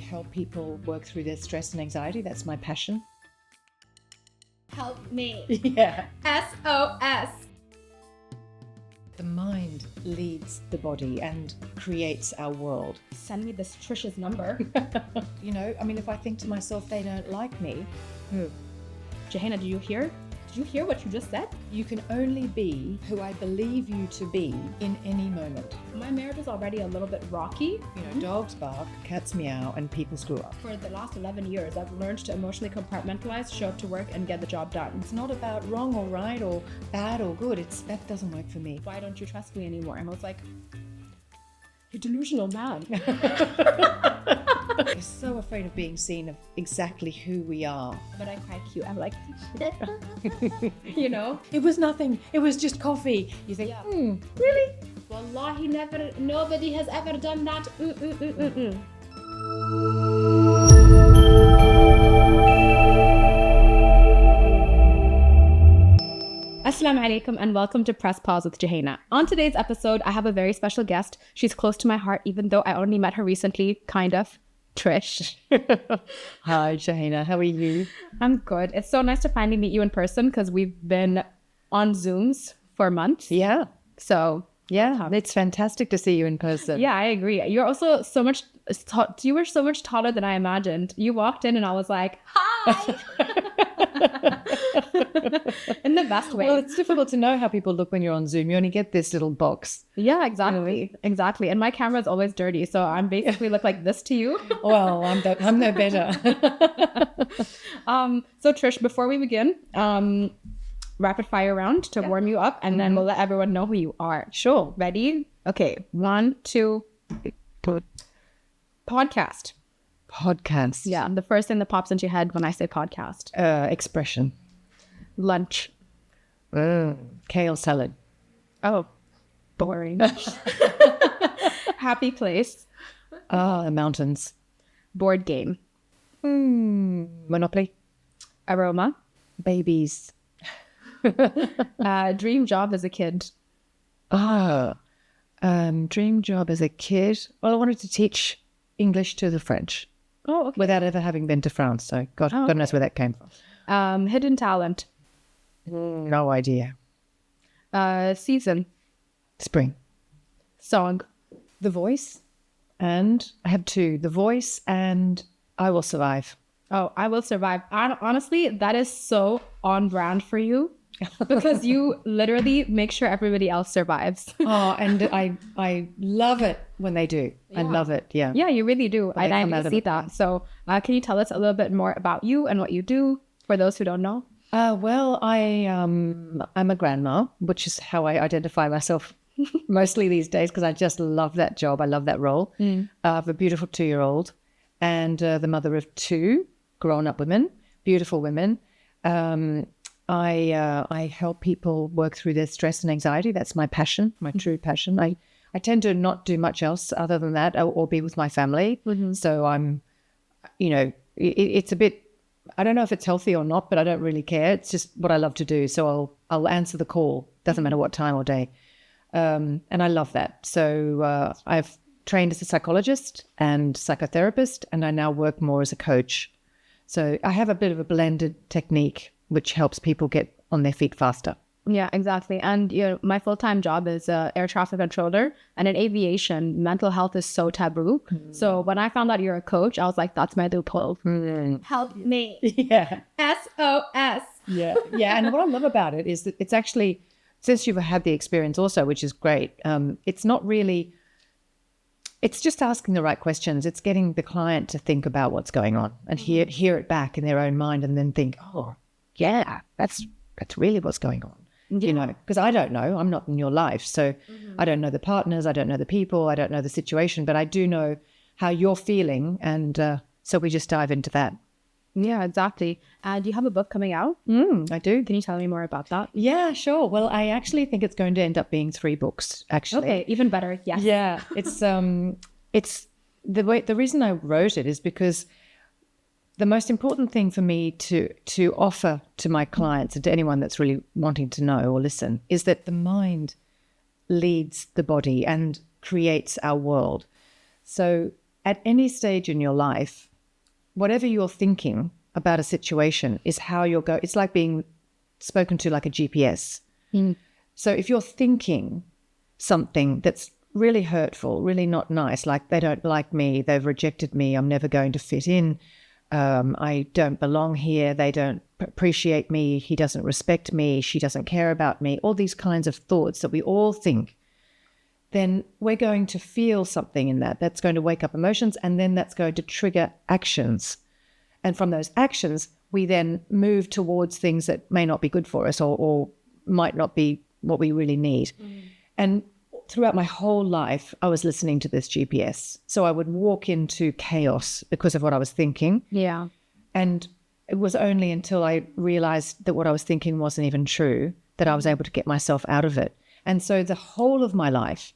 help people work through their stress and anxiety. That's my passion. Help me. Yeah. SOS. The mind leads the body and creates our world. Send me this Tricia's number. You know, I mean, if I think to myself, they don't like me. 𝐬𝐻𝐻𝐻, did you hear? Did you hear what you just said? You can only be who I believe you to be in any moment. My marriage is already a little bit rocky. You know, dogs bark, cats meow, and people screw up. For the last 11 years, I've learned to emotionally compartmentalize, show up to work, and get the job done. It's not about wrong or right or bad or good. That doesn't work for me. Why don't you trust me anymore? And I was like, you're delusional, man. We're so afraid of being seen of exactly who we are. But I'm quite cute. I'm like, you know? It was nothing. It was just coffee. You think, really? Wallahi, nobody has ever done that. Assalamu alaikum and welcome to Press Pause with 𝐬𝐻𝐻𝐻. On today's episode, I have a very special guest. She's close to my heart, even though I only met her recently, kind of. Trish. Hi, 𝐬𝐻𝐻𝐻. How are you? I'm good. It's so nice to finally meet you in person because we've been on Zooms for months. Yeah. So, yeah, it's fantastic to see you in person. Yeah, I agree. You're also so much, you were so much taller than I imagined. You walked in and I was like, hi. In the best way. Well, it's difficult to know how people look when you're on Zoom. You only get this little box. Yeah, exactly. Exactly. And my camera is always dirty. So I'm basically look like this to you. Well, I'm no better. So Trish, before we begin, rapid fire round to warm you up, and then we'll let everyone know who you are. Sure. Ready? Okay. 1, 2. Podcast. Podcast. Yeah. The first thing that pops into your head when I say podcast. Expression. Lunch. Kale salad. Oh, boring. Happy place. The mountains. Board game. Monopoly. Aroma. Babies. Dream job as a kid. Dream job as a kid. Well, I wanted to teach English to the French. Oh, okay. Without ever having been to France. So God knows where that came from. Hidden talent. No idea. Season. Spring. Song. The Voice. And I have 2. The Voice and I Will Survive. Oh, I Will Survive. Honestly, that is so on brand for you. Because you literally make sure everybody else survives. Oh, and I love it when they do. Yeah. I love it. Yeah. Yeah, you really do. I see that. So can you tell us a little bit more about you and what you do for those who don't know? Well, I'm a grandma, which is how I identify myself mostly these days because I just love that job. I love that role. I have a beautiful 2-year-old and the mother of 2 grown-up women, beautiful women. I help people work through their stress and anxiety. That's my passion, my true passion. I tend to not do much else other than that or be with my family. So I'm, it's a bit, I don't know if it's healthy or not, but I don't really care. It's just what I love to do. So I'll answer the call. Doesn't matter what time or day. And I love that. So I've trained as a psychologist and psychotherapist, and I now work more as a coach. So I have a bit of a blended technique which helps people get on their feet faster. Yeah, exactly. And my full-time job is air traffic controller, and in aviation, mental health is so taboo. So when I found out you're a coach, I was like, that's my loophole. Help me. Yeah. SOS. Yeah. Yeah. And what I love about it is that it's actually, since you've had the experience also, which is great, it's not really, it's just asking the right questions. It's getting the client to think about what's going on and hear it back in their own mind and then think, oh, yeah, that's really what's going on. Yeah. Because I don't know, I'm not in your life. So I don't know the partners, I don't know the people, I don't know the situation, but I do know how you're feeling. And so we just dive into that. Yeah, exactly. Do you have a book coming out? I do. Can you tell me more about that? Yeah, sure. Well, I actually think it's going to end up being 3 books, actually. Okay, even better. Yes. Yeah, it's the reason I wrote it is because the most important thing for me to offer to my clients and to anyone that's really wanting to know or listen is that the mind leads the body and creates our world. So at any stage in your life, whatever you're thinking about a situation is how you'll go. It's like being spoken to like a GPS. So if you're thinking something that's really hurtful, really not nice, like they don't like me, they've rejected me, I'm never going to fit in, I don't belong here, they don't appreciate me, he doesn't respect me, she doesn't care about me, all these kinds of thoughts that we all think, then we're going to feel something in that. That's going to wake up emotions, and then that's going to trigger actions. And from those actions, we then move towards things that may not be good for us or might not be what we really need. And throughout my whole life, I was listening to this GPS. So I would walk into chaos because of what I was thinking. Yeah. And it was only until I realized that what I was thinking wasn't even true that I was able to get myself out of it. And so the whole of my life,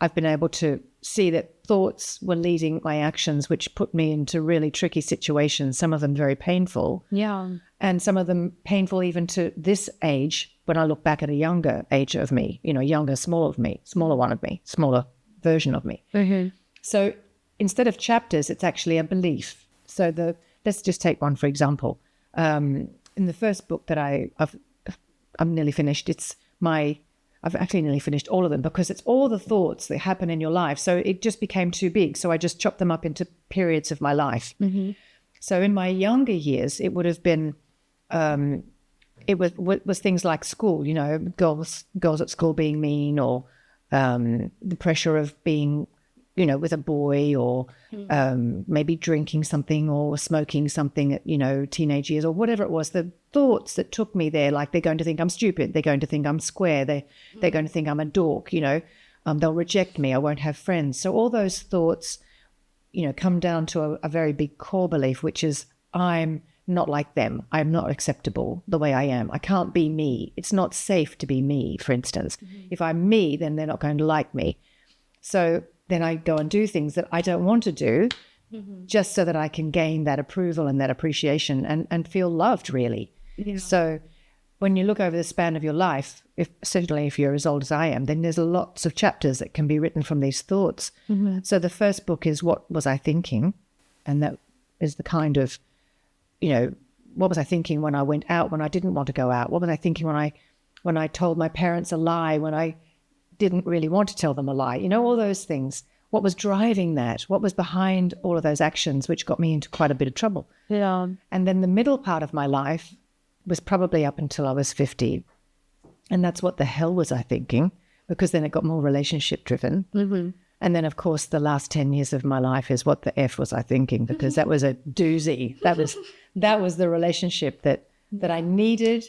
I've been able to see that thoughts were leading my actions, which put me into really tricky situations, some of them very painful. Yeah. And some of them painful even to this age, when I look back at a younger age of me, younger, smaller one of me, smaller version of me. So instead of chapters, it's actually a belief. So let's just take one, for example. In the first book that I'm nearly finished, I've actually nearly finished all of them because it's all the thoughts that happen in your life. So it just became too big. So I just chopped them up into periods of my life. So in my younger years, it would have been, it was things like school, girls at school being mean, or the pressure of being, with a boy, or maybe drinking something or smoking something at, teenage years, or whatever it was. The thoughts that took me there, like they're going to think I'm stupid, they're going to think I'm square, they're going to think I'm a dork, they'll reject me, I won't have friends. So all those thoughts, come down to a very big core belief, which is I'm not like them. I'm not acceptable the way I am. I can't be me. It's not safe to be me, for instance. If I'm me, then they're not going to like me. So then I go and do things that I don't want to do just so that I can gain that approval and that appreciation and feel loved, really. Yeah. So when you look over the span of your life, certainly if you're as old as I am, then there's lots of chapters that can be written from these thoughts. So the first book is What Was I Thinking? And that is the kind of, what was I thinking when I went out when I didn't want to go out? What was I thinking when I told my parents a lie when I didn't really want to tell them a lie? All those things. What was driving that? What was behind all of those actions, which got me into quite a bit of trouble? Yeah. And then the middle part of my life was probably up until I was 50. And that's what the hell was I thinking? Because then it got more relationship driven. And then, of course, the last 10 years of my life is what the F was I thinking? Because that was a doozy. That was the relationship that I needed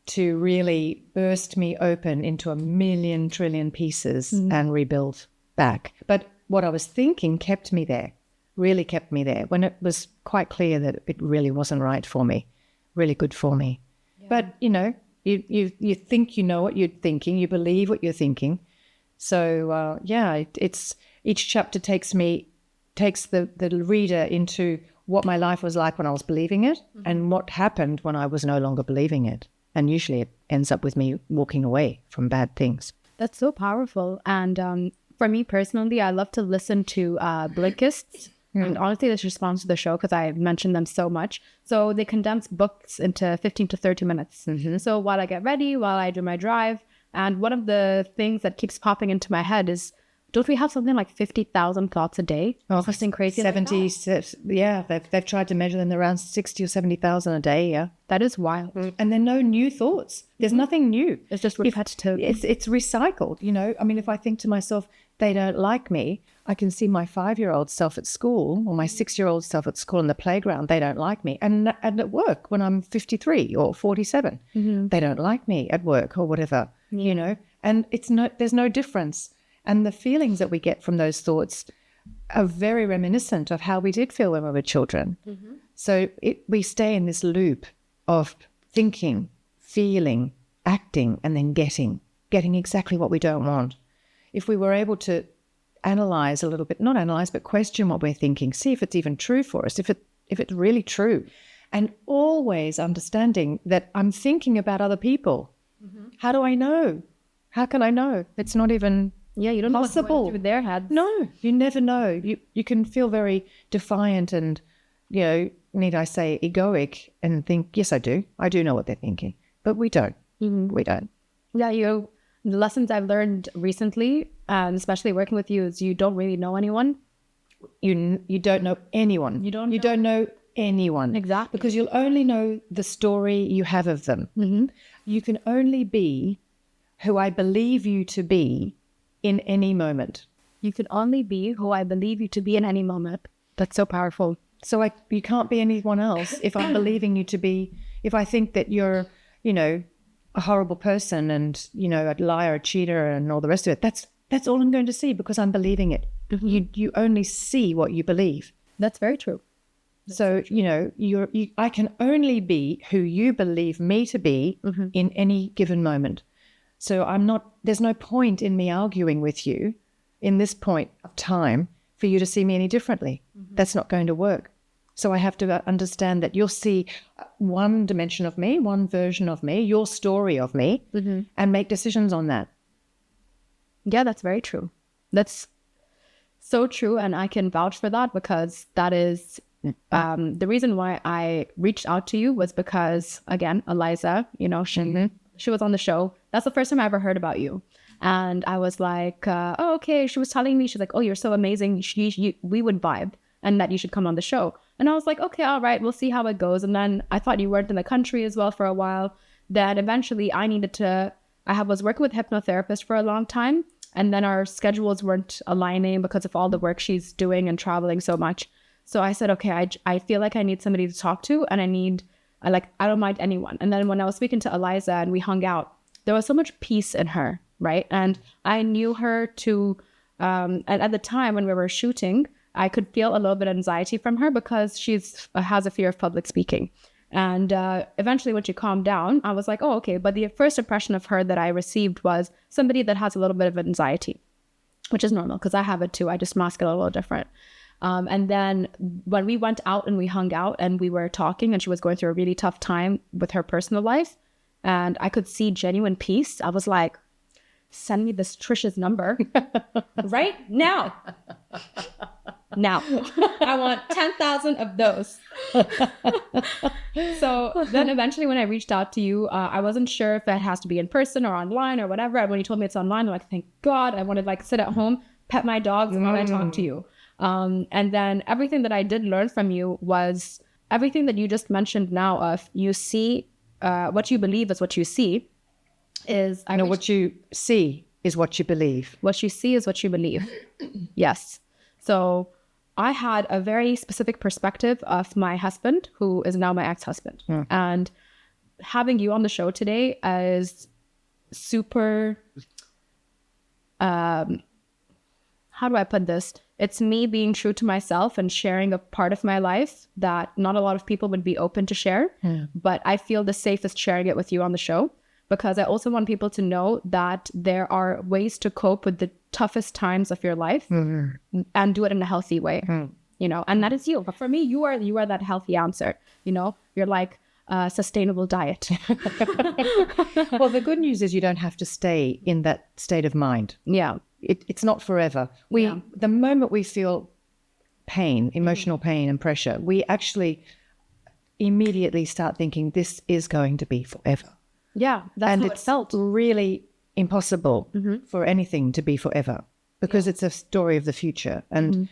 to really burst me open into a million trillion pieces and rebuild back. But what I was thinking kept me there, really kept me there, when it was quite clear that it really wasn't right for me, really good for me. Yeah. But, you think you know what you're thinking, you believe what you're thinking. So, it's each chapter takes the reader into what my life was like when I was believing it and what happened when I was no longer believing it. And usually it ends up with me walking away from bad things. That's so powerful. And for me personally, I love to listen to Blinkists. And honestly, this responds to the show because I mentioned them so much. So they condense books into 15 to 30 minutes. So while I get ready, while I do my drive, and one of the things that keeps popping into my head is, don't we have something like 50,000 thoughts a day? Oh, something crazy 70, like that? Yeah, they've tried to measure them around 60 or 70,000 a day, yeah. That is wild. And there are no new thoughts. There's nothing new. It's just repetitive. It's recycled, I mean, if I think to myself, they don't like me, I can see my 5-year-old self at school or my 6-year-old self at school in the playground, they don't like me. And at work when I'm 53 or 47, they don't like me at work or whatever, and there's no difference. And the feelings that we get from those thoughts are very reminiscent of how we did feel when we were children. So we stay in this loop of thinking, feeling, acting, and then getting exactly what we don't want. If we were able to analyze a little bit, not analyze, but question what we're thinking, see if it's even true for us, if it's really true, and always understanding that I'm thinking about other people. How do I know? How can I know? It's not even Yeah, you don't know what's going through their heads. No, you never know. You can feel very defiant and, need I say, egoic and think, yes, I do know what they're thinking. But we don't. We don't. Yeah, the lessons I've learned recently, and especially working with you, is you don't really know anyone. You don't know anyone. You don't know anyone. Exactly. Because you'll only know the story you have of them. You can only be who I believe you to be in any moment. You can only be who I believe you to be in any moment. That's so powerful. So you can't be anyone else if I'm believing you to be, if I think that you're, a horrible person and, a liar, a cheater and all the rest of it. That's all I'm going to see because I'm believing it. You only see what you believe. That's very true. So, I can only be who you believe me to be in any given moment. So there's no point in me arguing with you in this point of time for you to see me any differently. That's not going to work. So I have to understand that you'll see one dimension of me, one version of me, your story of me, and make decisions on that. Yeah, that's very true. That's so true. And I can vouch for that because that is the reason why I reached out to you was because, again, 𝐿iza, she was on the show. That's the first time I ever heard about you. And I was like, oh, okay. She was telling me, she's like, oh, you're so amazing. We would vibe and that you should come on the show. And I was like, okay, all right, we'll see how it goes. And then I thought you weren't in the country as well for a while. Then eventually I was working with a hypnotherapist for a long time. And then our schedules weren't aligning because of all the work she's doing and traveling so much. So I said, okay, I feel like I need somebody to talk to and I don't mind anyone. And then when I was speaking to 𝐿iza and we hung out, there was so much peace in her, right? And I knew her at the time when we were shooting, I could feel a little bit of anxiety from her because she has a fear of public speaking. And eventually when she calmed down, I was like, oh, okay. But the first impression of her that I received was somebody that has a little bit of anxiety, which is normal because I have it too. I just mask it a little different. And then when we went out and we hung out and we were talking and she was going through a really tough time with her personal life and I could see genuine peace, I was like, send me this Tricia's number right now. Now. I want 10,000 of those. So then eventually when I reached out to you, I wasn't sure if it has to be in person or online or whatever. And when you told me it's online, I'm like, thank God. I wanted to sit at home, pet my dogs and I talk to you. And then everything that I did learn from you was everything that you just mentioned now of you see, what you believe is what you see is... what you see is what you believe. What you see is what you believe. Yes. So I had a very specific perspective of my husband, who is now my ex-husband. And having you on the show today is super... how do I put this? It's me being true to myself and sharing a part of my life that not a lot of people would be open to share. But I feel the safest sharing it with you on the show because I also want people to know that there are ways to cope with the toughest times of your life and do it in a healthy way, and that is you. But for me, you are that healthy answer. You're like a sustainable diet. Well, the good news is you don't have to stay in that state of mind. Yeah. It's not forever. The moment we feel pain, emotional pain and pressure, we actually immediately start thinking this is going to be forever. Yeah, that's how it felt. And it's really impossible for anything to be forever because it's a story of the future. And,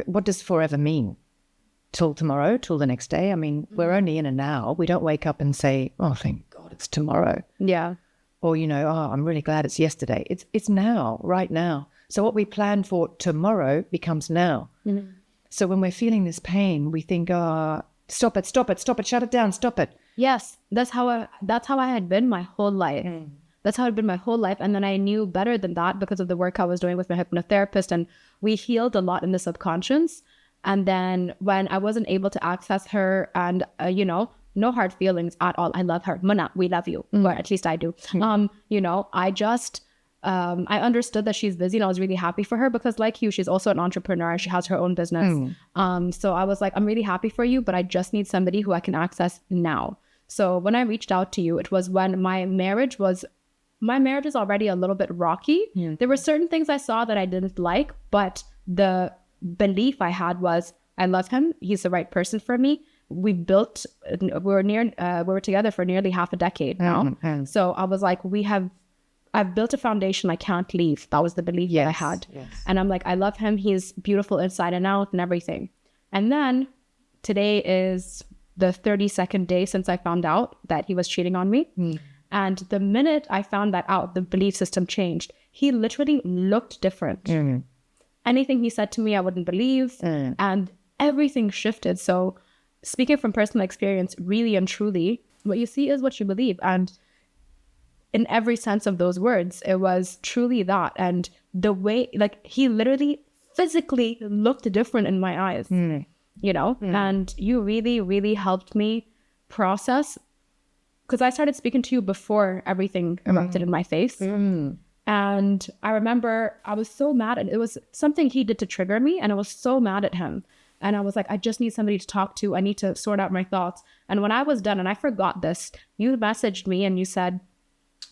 what does forever mean? Till tomorrow, till the next day? I mean, we're only in a now. We don't wake up and say, oh, thank God it's tomorrow. Yeah. Or, oh, I'm really glad it's yesterday. It's now, right now. So what we plan for tomorrow becomes now. So when we're feeling this pain, we think, stop it, shut it down, stop it. Yes, that's how I had been my whole life. That's how I'd been my whole life. And then I knew better than that because of the work I was doing with my hypnotherapist. And we healed a lot in the subconscious. And then when I wasn't able to access her and, no hard feelings at all. I love her. Mana, we love you. Or at least I do. I understood that she's busy and I was really happy for her because like you, she's also an entrepreneur. She has her own business. So I was like, I'm really happy for you, but I just need somebody who I can access now. So when I reached out to you, it was when my marriage was my marriage is already a little bit rocky. There were certain things I saw that I didn't like, but the belief I had was, I love him. He's the right person for me. We were together for nearly half a decade now. So I was like, I've built a foundation I can't leave. That was the belief that I had. And I'm like, I love him. He's beautiful inside and out and everything. And then today is the 32nd day since I found out that he was cheating on me. And the minute I found that out, the belief system changed. He literally looked different. Anything he said to me, I wouldn't believe. And everything shifted. So speaking from personal experience, really and truly, what you see is what you believe. And in every sense of those words, it was truly that. And the way, like, he literally physically looked different in my eyes, you know, and you really, really helped me process, because I started speaking to you before everything erupted in my face. And I remember I was so mad, and it was something he did to trigger me, and I was so mad at him. And I was like, I just need somebody to talk to. I need to sort out my thoughts. And when I was done, and I forgot this, you messaged me and you said,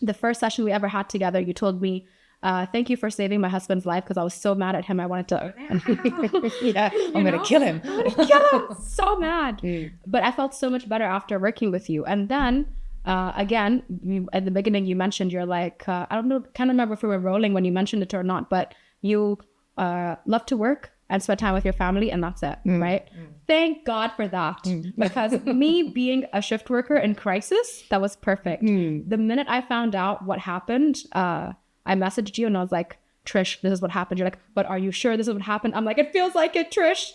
the first session we ever had together, you told me, thank you for saving my husband's life, because I was so mad at him. I wanted to, I'm going to kill him. I'm going to kill him. So mad. But I felt so much better after working with you. And then again, at the beginning, you mentioned you're like, I don't know, can't remember if we were rolling when you mentioned it or not, but you love to work and spend time with your family, and that's it, right? Thank God for that. Because me being a shift worker in crisis, that was perfect. The minute I found out what happened, I messaged you and I was like, Trish, this is what happened. You're like, but are you sure this is what happened? I'm like, it feels like it, Trish.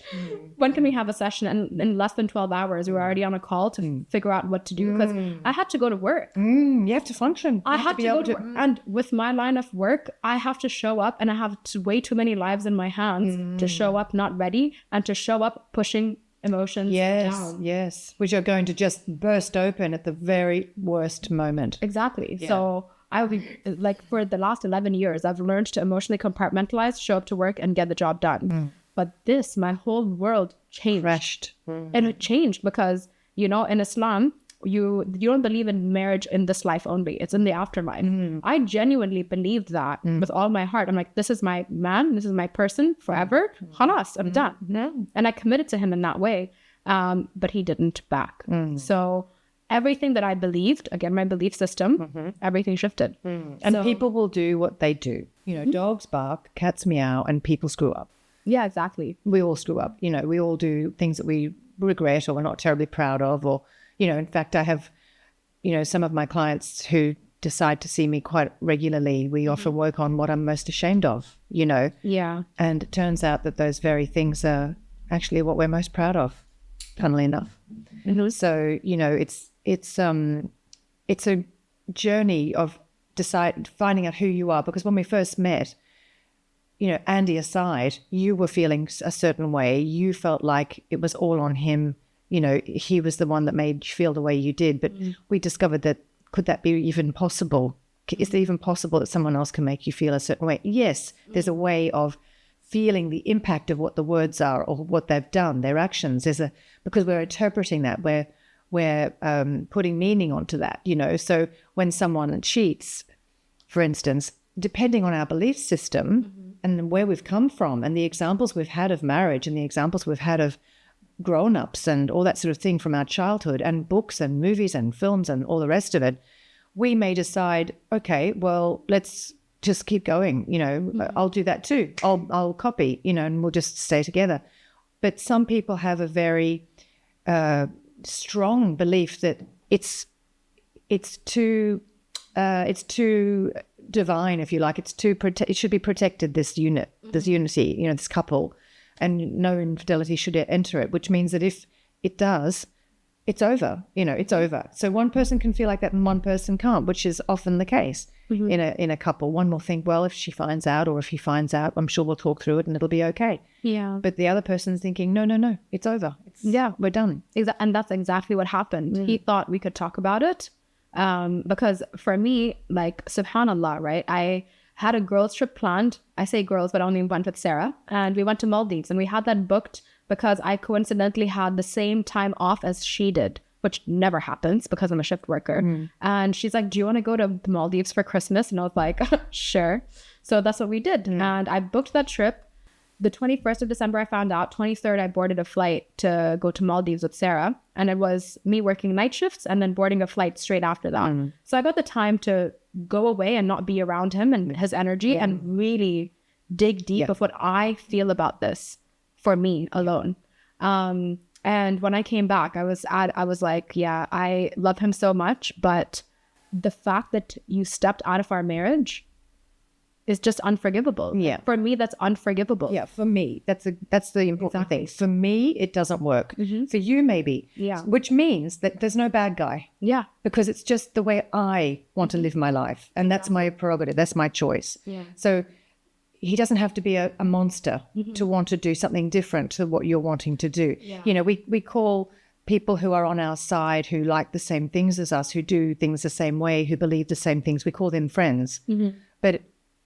When can we have a session? And in less than 12 hours, we were already on a call to figure out what to do, because I had to go to work. You have to function. I had to go to work. And with my line of work, I have to show up, and I have way too many lives in my hands to show up not ready, and to show up pushing emotions down. Yes, which are going to just burst open at the very worst moment. Exactly. So I would be like, for the last 11 years, I've learned to emotionally compartmentalize, show up to work, and get the job done. But this, my whole world changed. Crashed. And it changed because, you know, in Islam, you don't believe in marriage in this life only. It's in the afterlife. I genuinely believed that with all my heart. I'm like, this is my man. This is my person forever. Khalas, I'm done. And I committed to him in that way. But he didn't back. So everything that I believed, again, my belief system, everything shifted. And people will do what they do. You know, dogs bark, cats meow, and people screw up. Yeah, exactly. We all screw up. You know, we all do things that we regret or we're not terribly proud of. Or, you know, in fact, I have, you know, some of my clients who decide to see me quite regularly. We often work on what I'm most ashamed of, you know. Yeah. And it turns out that those very things are actually what we're most proud of, funnily enough. So, you know, it's a journey of finding out who you are, because when we first met, you know, Andy aside, you were feeling a certain way. You felt like it was all on him. You know, he was the one that made you feel the way you did. But we discovered that, could that be even possible? Is it even possible that someone else can make you feel a certain way? Yes, there's a way of feeling the impact of what the words are or what they've done, their actions. Because we're interpreting that, we're putting meaning onto that, you know. So when someone cheats, for instance, depending on our belief system and where we've come from and the examples we've had of marriage and the examples we've had of grown-ups and all that sort of thing from our childhood and books and movies and films and all the rest of it, we may decide, okay, well, let's just keep going, you know, I'll do that too. I'll copy, you know, and we'll just stay together. But some people have a very strong belief that it's too divine, if you like. It should be protected, this unity, you know, this couple, and no infidelity should enter it, which means that if it does, it's over, you know, it's over. So one person can feel like that and one person can't, which is often the case in a couple. One will think, well, if she finds out or if he finds out, I'm sure we'll talk through it and it'll be okay. Yeah. But the other person's thinking, no, it's over. We're done. And that's exactly what happened. He thought we could talk about it. Because for me, like, subhanallah, right? I had a girls trip planned. I say girls, but I only went with Sarah. And we went to Maldives, and we had that booked because I coincidentally had the same time off as she did. which never happens because I'm a shift worker. And she's like, do you want to go to the Maldives for Christmas? And I was like, sure. So that's what we did. And I booked that trip. The 21st of December, I found out. 23rd, I boarded a flight to go to Maldives with Sarah. And it was me working night shifts and then boarding a flight straight after that. So I got the time to go away and not be around him and his energy and really dig deep of what I feel about this for me alone. And when I came back, I was like, yeah, I love him so much. But the fact that you stepped out of our marriage is just unforgivable. Yeah. For me, that's unforgivable. Yeah, for me, that's the important thing. For me, it doesn't work. For you, maybe. Yeah. Which means that there's no bad guy. Yeah. Because it's just the way I want to live my life. And that's my prerogative. That's my choice. Yeah. So he doesn't have to be a monster to want to do something different to what you're wanting to do. Yeah. You know, we call people who are on our side, who like the same things as us, who do things the same way, who believe the same things, we call them friends. But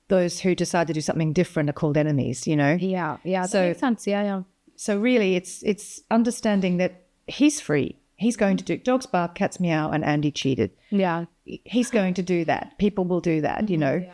those who decide to do something different are called enemies, you know? Yeah. That So- makes sense. Yeah. So really, it's understanding that he's free. He's going to do dogs bark, cats meow, and Andy cheated. Yeah. He's going to do that. People will do that, you know.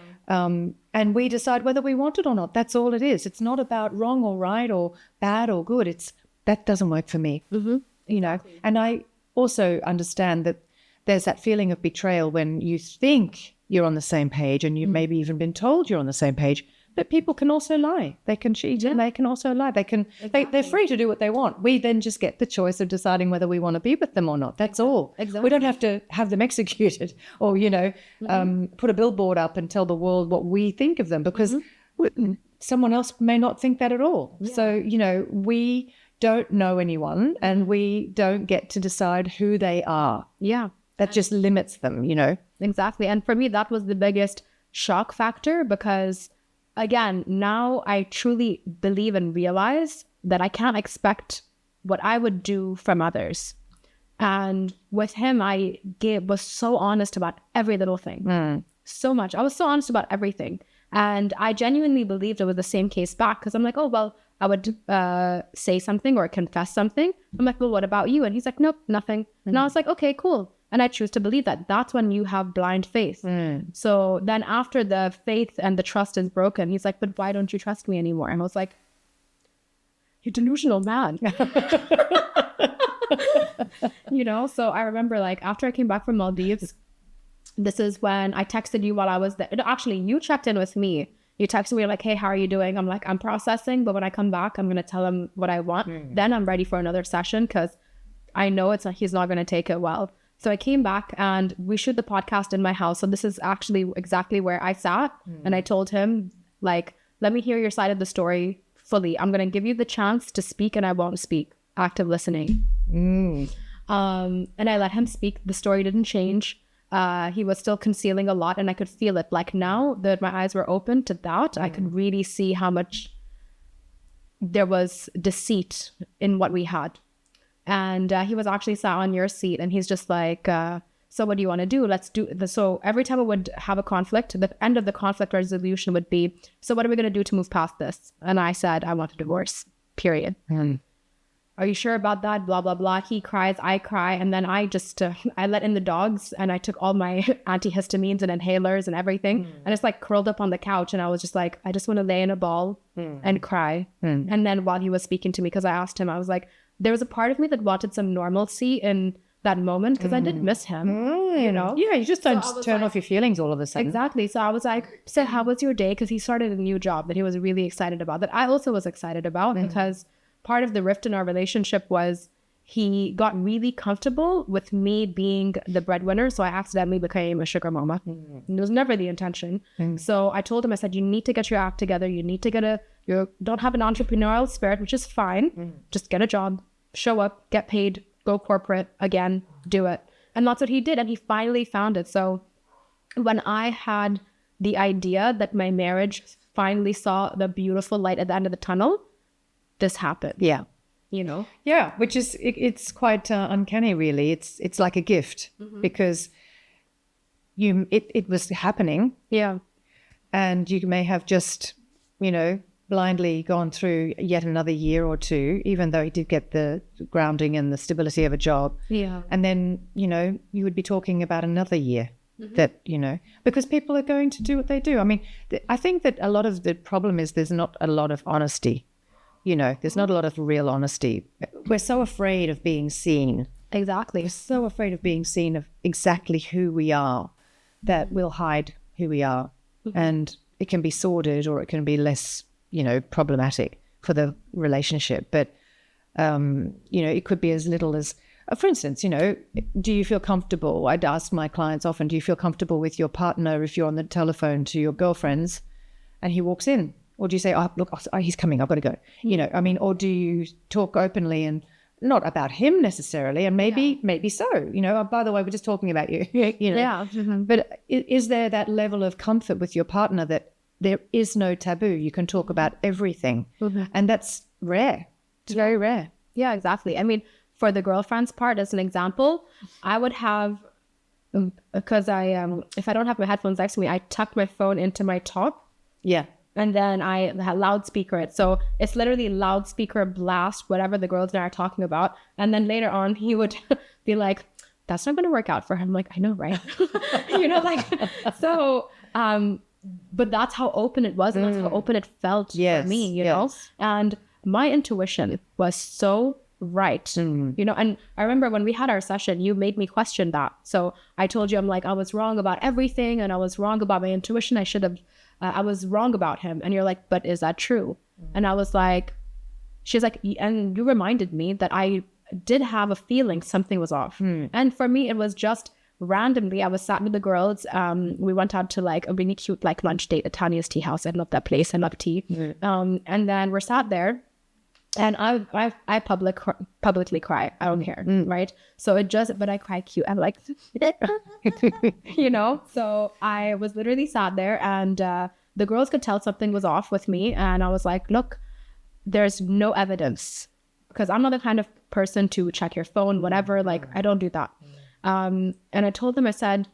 And we decide whether we want it or not. That's all it is. It's not about wrong or right or bad or good. It's that doesn't work for me, you know. And I also understand that there's that feeling of betrayal when you think you're on the same page and you've maybe even been told you're on the same page. But people can also lie. They can cheat and they can also lie. They can. They're free to do what they want. We then just get the choice of deciding whether we want to be with them or not. That's all. Exactly. We don't have to have them executed or, you know, put a billboard up and tell the world what we think of them, because someone else may not think that at all. Yeah. So, you know, we don't know anyone and we don't get to decide who they are. Yeah. That just limits them, you know. Exactly. And for me, that was the biggest shock factor, because again, now I truly believe and realize that I can't expect what I would do from others. And with him, I was so honest about every little thing. So much. I was so honest about everything. And I genuinely believed it was the same case back, because I'm like, oh, well, I would say something or confess something. I'm like, well, what about you? And he's like, nope, nothing. And I was like, okay, cool. And I choose to believe that. That's when you have blind faith. So then after the faith and the trust is broken, he's like, but why don't you trust me anymore? And I was like, you're delusional, man. You know, so I remember, like, after I came back from Maldives, this is when I texted you while I was there. Actually, you checked in with me. You texted me like, hey, how are you doing? I'm like, I'm processing, but when I come back, I'm going to tell him what I want. Then I'm ready for another session, because I know he's not going to take it well. So I came back and we shoot the podcast in my house. So this is actually exactly where I sat. And I told him, like, let me hear your side of the story fully. I'm going to give you the chance to speak and I won't speak. Active listening. And I let him speak. The story didn't change. He was still concealing a lot and I could feel it. Like, now that my eyes were open to that, I could really see how much there was deceit in what we had. And he was actually sat on your seat and he's just like, so what do you want to do? Let's do this. So every time I would have a conflict, the end of the conflict resolution would be, so what are we going to do to move past this? And I said, I want a divorce, period. Are you sure about that? Blah, blah, blah. He cries, I cry. And then I just, I let in the dogs and I took all my antihistamines and inhalers and everything. And just like curled up on the couch. And I was just like, I just want to lay in a ball and cry. And then while he was speaking to me, because I asked him, I was like, there was a part of me that wanted some normalcy in that moment, because I did miss him, you know? Yeah, you just don't turn off your feelings all of a sudden. Exactly. So I was like, so how was your day? Because he started a new job that he was really excited about, that I also was excited about, because part of the rift in our relationship was he got really comfortable with me being the breadwinner. So I accidentally became a sugar mama. It was never the intention. So I told him, I said, you need to get your act together. You need to get you don't have an entrepreneurial spirit, which is fine. Just get a job, show up, get paid, go corporate again, do it. And that's what he did. And he finally found it. So when I had the idea that my marriage finally saw the beautiful light at the end of the tunnel, this happened. Yeah. You know? Yeah, which is, it's quite uncanny, really. It's like a gift, because it was happening. Yeah. And you may have just, you know, blindly gone through yet another year or two, even though he did get the grounding and the stability of a job. Yeah. And then, you know, you would be talking about another year that, you know, because people are going to do what they do. I mean, I think that a lot of the problem is there's not a lot of honesty. You know, there's not a lot of real honesty. We're so afraid of being seen. Exactly. We're so afraid of being seen of exactly who we are that we'll hide who we are. And it can be sordid or it can be less, you know, problematic for the relationship. But, you know, it could be as little as, for instance, you know, do you feel comfortable? I'd ask my clients often, do you feel comfortable with your partner if you're on the telephone to your girlfriends and he walks in? Or do you say, oh, look, he's coming, I've got to go. You know, I mean, or do you talk openly and not about him necessarily, and maybe so, you know, oh, by the way, we're just talking about you, you know. Yeah. But is there that level of comfort with your partner that there is no taboo? You can talk about everything. And that's rare. It's very rare. Yeah, exactly. I mean, for the girlfriend's part, as an example, I would have, because if I don't have my headphones next to me, I tuck my phone into my top. Yeah. And then I loudspeaker it. So it's literally loudspeaker blast, whatever the girls and I are talking about. And then later on, he would be like, that's not going to work out for him. I'm like, I know, right? You know, like, so, but that's how open it was. And that's how open it felt for me, you know? And my intuition was so right, you know? And I remember when we had our session, you made me question that. So I told you, I'm like, I was wrong about everything. And I was wrong about my intuition. I was wrong about him. And you're like, but is that true? And I was like, she's like, and you reminded me that I did have a feeling something was off. And for me, it was just randomly, I was sat with the girls. We went out to like a really cute like lunch date at Tanya's tea house. I love that place. I love tea. And then we're sat there and I publicly cry. I don't care. Right. So but I cry cute. I'm like, you know, so I was literally sat there and the girls could tell something was off with me. And I was like, look, there's no evidence, because I'm not the kind of person to check your phone, whatever. Like, I don't do that. And I told them, I said,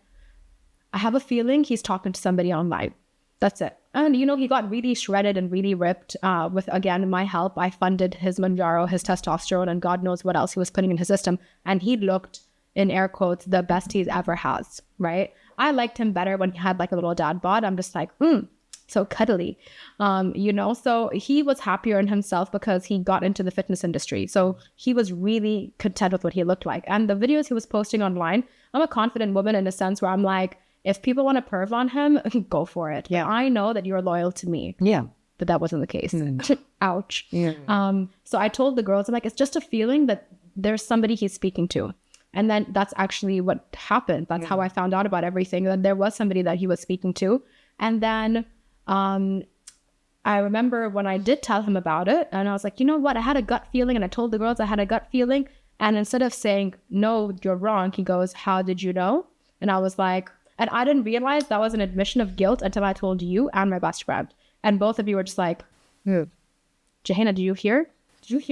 I have a feeling he's talking to somebody online. That's it. And, you know, he got really shredded and really ripped with, again, my help. I funded his Mounjaro, his testosterone, and God knows what else he was putting in his system. And he looked, in air quotes, the best he's ever has, right? I liked him better when he had like a little dad bod. I'm just like, so cuddly, you know? So he was happier in himself because he got into the fitness industry. So he was really content with what he looked like. And the videos he was posting online, I'm a confident woman in a sense where I'm like, if people want to perv on him, go for it. Yeah. I know that you're loyal to me. Yeah. But that wasn't the case. Ouch. Yeah. So I told the girls, I'm like, it's just a feeling that there's somebody he's speaking to. And then that's actually what happened. That's how I found out about everything, that there was somebody that he was speaking to. And then I remember when I did tell him about it, and I was like, you know what? I had a gut feeling, and I told the girls I had a gut feeling. And instead of saying, no, you're wrong, he goes, how did you know? And I was like, and I didn't realize that was an admission of guilt until I told you and my best friend. And both of you were just like, Johanna, did you hear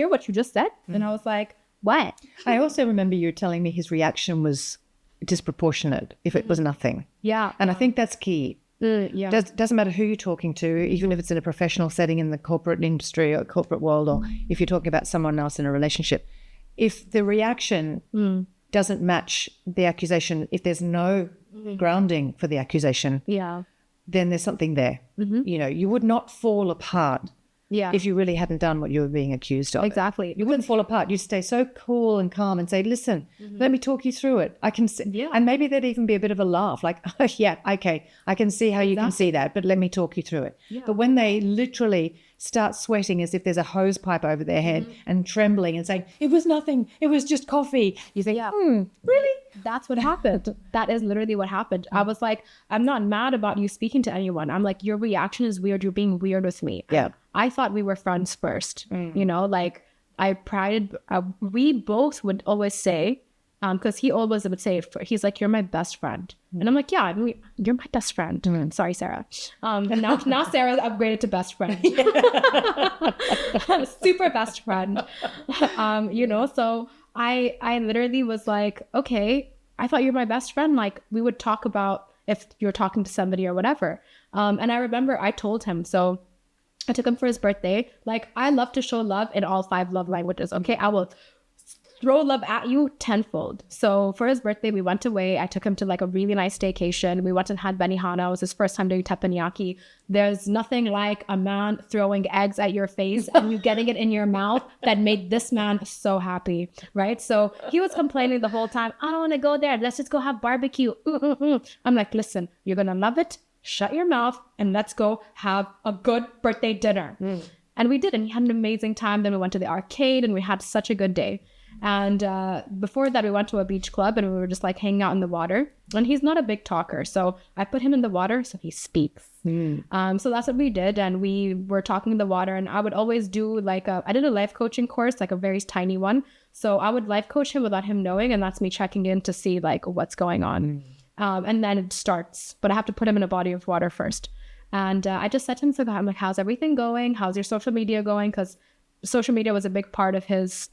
what you just said? And I was like, what? I also remember you telling me his reaction was disproportionate if it was nothing. Yeah. And I think that's key. Yeah. Doesn't matter who you're talking to, even if it's in a professional setting in the corporate industry or corporate world, or if you're talking about someone else in a relationship. If the reaction doesn't match the accusation, if there's no grounding for the accusation, then there's something there. You know, you would not fall apart if you really hadn't done what you were being accused of. Exactly. You wouldn't fall apart. You'd stay so cool and calm and say, listen, let me talk you through it. I can see. And maybe there'd even be a bit of a laugh, like, oh, yeah, okay, I can see how you can see that, but let me talk you through it. But when they literally start sweating as if there's a hose pipe over their head and trembling and saying, it was nothing, it was just coffee, you think, really? That's what happened. That is literally what happened. I was like, I'm not mad about you speaking to anyone. I'm like, your reaction is weird. You're being weird with me. Yeah. I thought we were friends first. You know, like we both would always say, because he always would say, he's like, you're my best friend. And I'm like, yeah, you're my best friend. Sorry, Sarah. And now Sarah's upgraded to best friend. Super best friend. You know, so I literally was like, okay, I thought you're my best friend. Like, we would talk about if you're talking to somebody or whatever. And I remember I told him, so I took him for his birthday. Like, I love to show love in all 5 love languages. Okay, I will throw love at you tenfold. So for his birthday, we went away. I took him to like a really nice staycation. We went and had benihana. It was his first time doing teppanyaki. There's nothing like a man throwing eggs at your face and you getting it in your mouth that made this man so happy, right? So he was complaining the whole time, I don't want to go there. Let's just go have barbecue. I'm like, listen, you're going to love it. Shut your mouth and let's go have a good birthday dinner. And we did, and he had an amazing time. Then we went to the arcade and we had such a good day. And before that, we went to a beach club and we were just like hanging out in the water. And he's not a big talker. So I put him in the water so he speaks. So that's what we did. And we were talking in the water. And I would always do like I did a life coaching course, like a very tiny one. So I would life coach him without him knowing. And that's me checking in to see like what's going on. And then it starts. But I have to put him in a body of water first. And I just said to him, so I'm like, how's everything going? How's your social media going? Because social media was a big part of his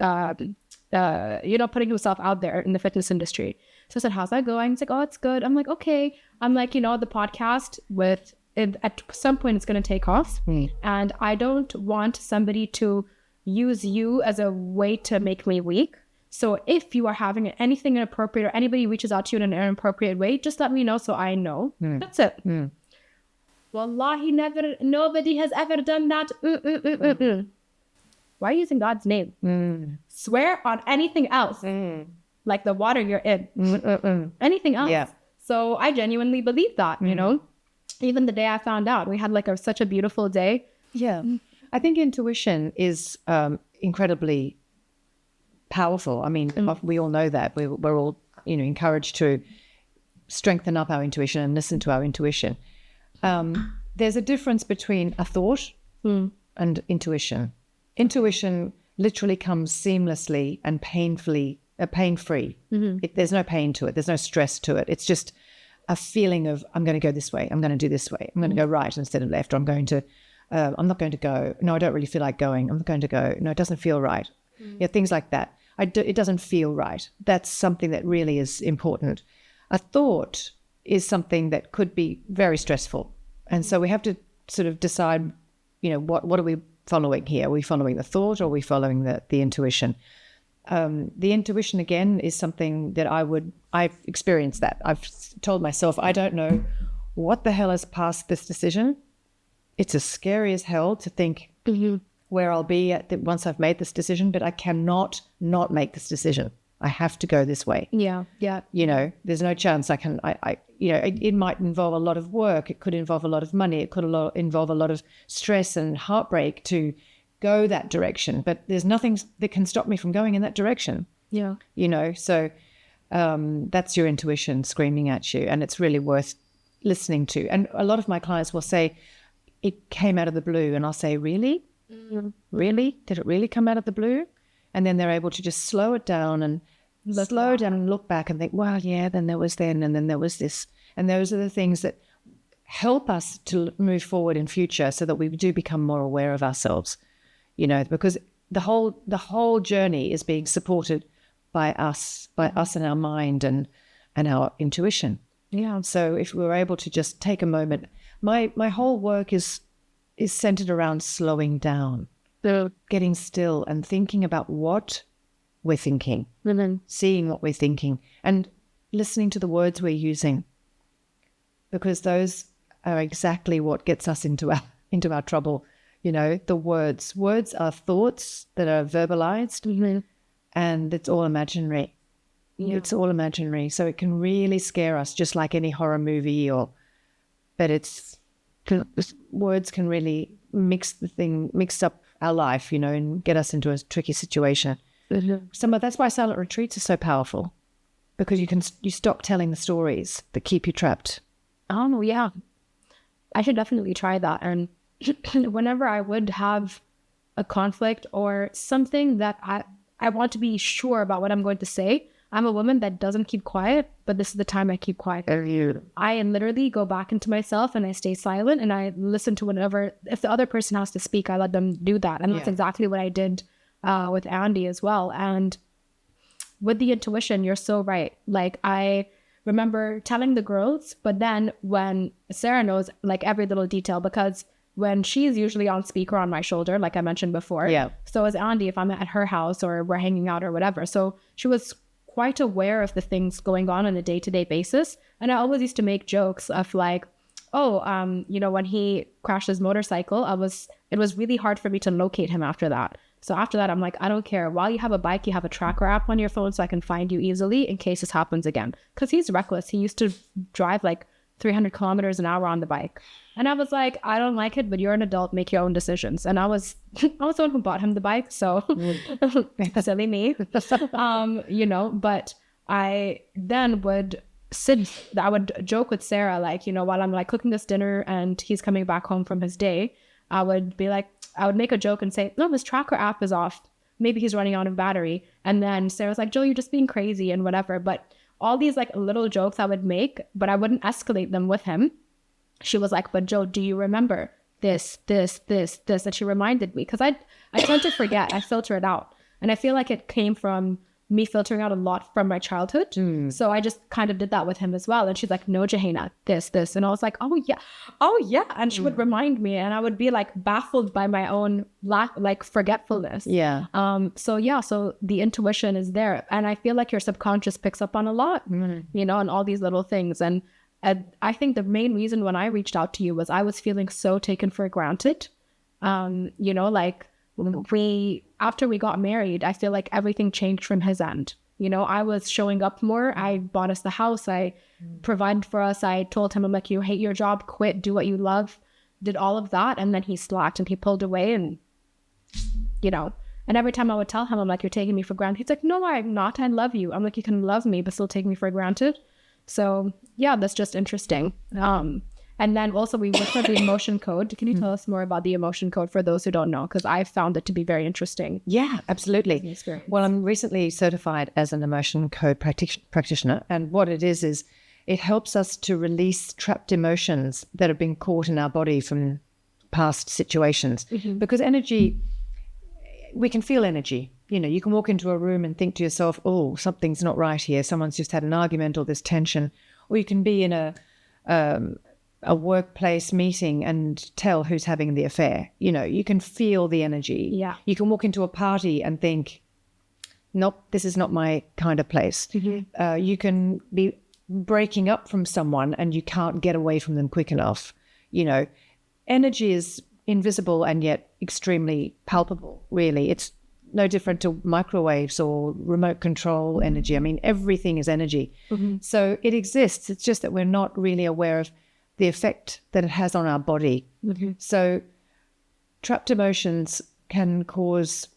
putting himself out there in the fitness industry. So I said, how's that going? He's like, oh, it's good. I'm like, okay. I'm like, the podcast at some point it's going to take off. And I don't want somebody to use you as a way to make me weak. So if you are having anything inappropriate or anybody reaches out to you in an inappropriate way, just let me know so I know. That's it. Wallahi, nobody has ever done that. Why are you using God's name? Swear on anything else, like the water you're in, anything else. Yeah. So I genuinely believe that, even the day I found out, we had like such a beautiful day. Yeah. I think intuition is incredibly powerful. I mean, we all know that. We're all, encouraged to strengthen up our intuition and listen to our intuition. There's a difference between a thought and intuition. Intuition literally comes seamlessly and pain-free. There's no pain to it. There's no stress to it. It's just a feeling of, I'm going to go this way. I'm going to do this way. I'm going to go right instead of left. Or I'm not going to go. No, I don't really feel like going. I'm going to go. No, it doesn't feel right. Yeah, things like that. It doesn't feel right. That's something that really is important. A thought is something that could be very stressful. And so we have to sort of decide, what are we following here? Are we following the thought or are we following the intuition? The intuition, again, is something that I've experienced that. I've told myself, I don't know what the hell has passed this decision. It's as scary as hell to think where I'll be once I've made this decision, but I cannot not make this decision. I have to go this way. Yeah. There's no chance I can, it might involve a lot of work. It could involve a lot of money. It could involve a lot of stress and heartbreak to go that direction, but there's nothing that can stop me from going in that direction. Yeah. So that's your intuition screaming at you, and it's really worth listening to. And a lot of my clients will say, it came out of the blue, and I'll say, really? Really? Did it really come out of the blue? And then they're able to just slow it down and look back and think, well, yeah, then there was then, and then there was this. And those are the things that help us to move forward in future so that we do become more aware of ourselves, because the whole journey is being supported by us and our mind and our intuition. Yeah. So if we were able to just take a moment, my whole work is centered around slowing down. Getting still and thinking about what we're thinking, seeing what we're thinking and listening to the words we're using, because those are exactly what gets us into our trouble. The words are thoughts that are verbalized and it's all imaginary. Yeah. It's all imaginary. So it can really scare us, just like any horror movie but words can really mix up our life, and get us into a tricky situation. That's why silent retreats are so powerful, because you stop telling the stories that keep you trapped. Oh yeah, I should definitely try that. And whenever I would have a conflict or something that I want to be sure about what I'm going to say, I'm a woman that doesn't keep quiet, but this is the time I keep quiet. I literally go back into myself and I stay silent and I listen to whatever. If the other person has to speak, I let them do that. And that's exactly what I did with Andy as well. And with the intuition, you're so right. Like, I remember telling the girls, but then when Sarah knows like every little detail, because when she's usually on speaker on my shoulder, like I mentioned before. Yeah. So is Andy if I'm at her house or we're hanging out or whatever. So she was quite aware of the things going on a day-to-day basis. And I always used to make jokes of like, when he crashed his motorcycle, it was really hard for me to locate him after that. So after that, I'm like, I don't care. While you have a bike, you have a tracker app on your phone so I can find you easily in case this happens again. Because he's reckless. He used to drive like 300 kilometers an hour on the bike. And I was like, I don't like it, but you're an adult, make your own decisions. And I was the one who bought him the bike. So silly me, but I then I would joke with Sarah, like, while I'm like cooking this dinner and he's coming back home from his day, I would make a joke and say, no, his tracker app is off. Maybe he's running out of battery. And then Sarah's like, Joe, you're just being crazy and whatever. But all these like little jokes I would make, but I wouldn't escalate them with him. She was like, but Joe, do you remember this? And she reminded me because I tend to forget. I filter it out. And I feel like it came from me filtering out a lot from my childhood. So I just kind of did that with him as well. And she's like, no, ॼe𝐻na, this. And I was like, oh yeah. And she would remind me and I would be like baffled by my own forgetfulness. Yeah. So the intuition is there. And I feel like your subconscious picks up on a lot, and all these little things. And I think the main reason when I reached out to you was I was feeling so taken for granted. After we got married, I feel like everything changed from his end. I was showing up more. I bought us the house. I provided for us. I told him, I'm like, you hate your job, quit, do what you love, did all of that. And then he slacked and he pulled away and every time I would tell him, I'm like, you're taking me for granted. He's like, no, I'm not. I love you. I'm like, you can love me, but still take me for granted. So yeah, that's just interesting. And then also we worked with the emotion code. Can you tell us more about the emotion code for those who don't know? Because I found it to be very interesting. Yeah, absolutely. Well, I'm recently certified as an emotion code practitioner. And what it is it helps us to release trapped emotions that have been caught in our body from past situations. Because energy, we can feel energy. You can walk into a room and think to yourself, oh, something's not right here. Someone's just had an argument or there's tension. Or you can be in a workplace meeting and tell who's having the affair. You can feel the energy. Yeah. You can walk into a party and think, nope, this is not my kind of place. You can be breaking up from someone and you can't get away from them quick enough. Energy is invisible and yet extremely palpable, really. It's no different to microwaves or remote control energy. I mean, everything is energy. So it exists. It's just that we're not really aware of the effect that it has on our body. So trapped emotions can cause,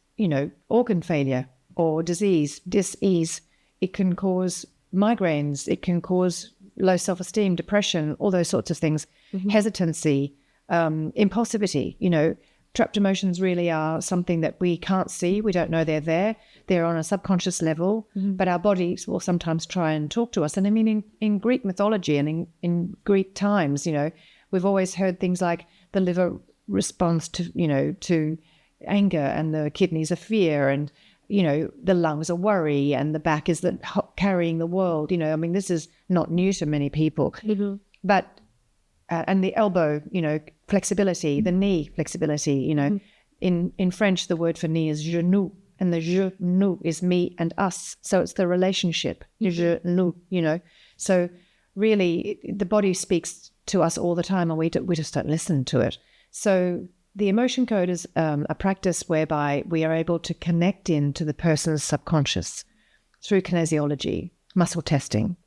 organ failure or disease, dis-ease. It can cause migraines. It can cause low self-esteem, depression, all those sorts of things, hesitancy, impulsivity. Trapped emotions really are something that we can't see. We don't know they're there. They're on a subconscious level, but our bodies will sometimes try and talk to us. And I mean, in Greek mythology and in Greek times, we've always heard things like the liver responds to anger and the kidneys are fear and, the lungs are worry and the back is carrying the world. I mean, this is not new to many people, but and the elbow, flexibility, the knee flexibility, in French, the word for knee is genou, and the genou is me and us. So it's the relationship, genou, So really the body speaks to us all the time and we just don't listen to it. So the emotion code is a practice whereby we are able to connect into the person's subconscious through kinesiology, muscle testing.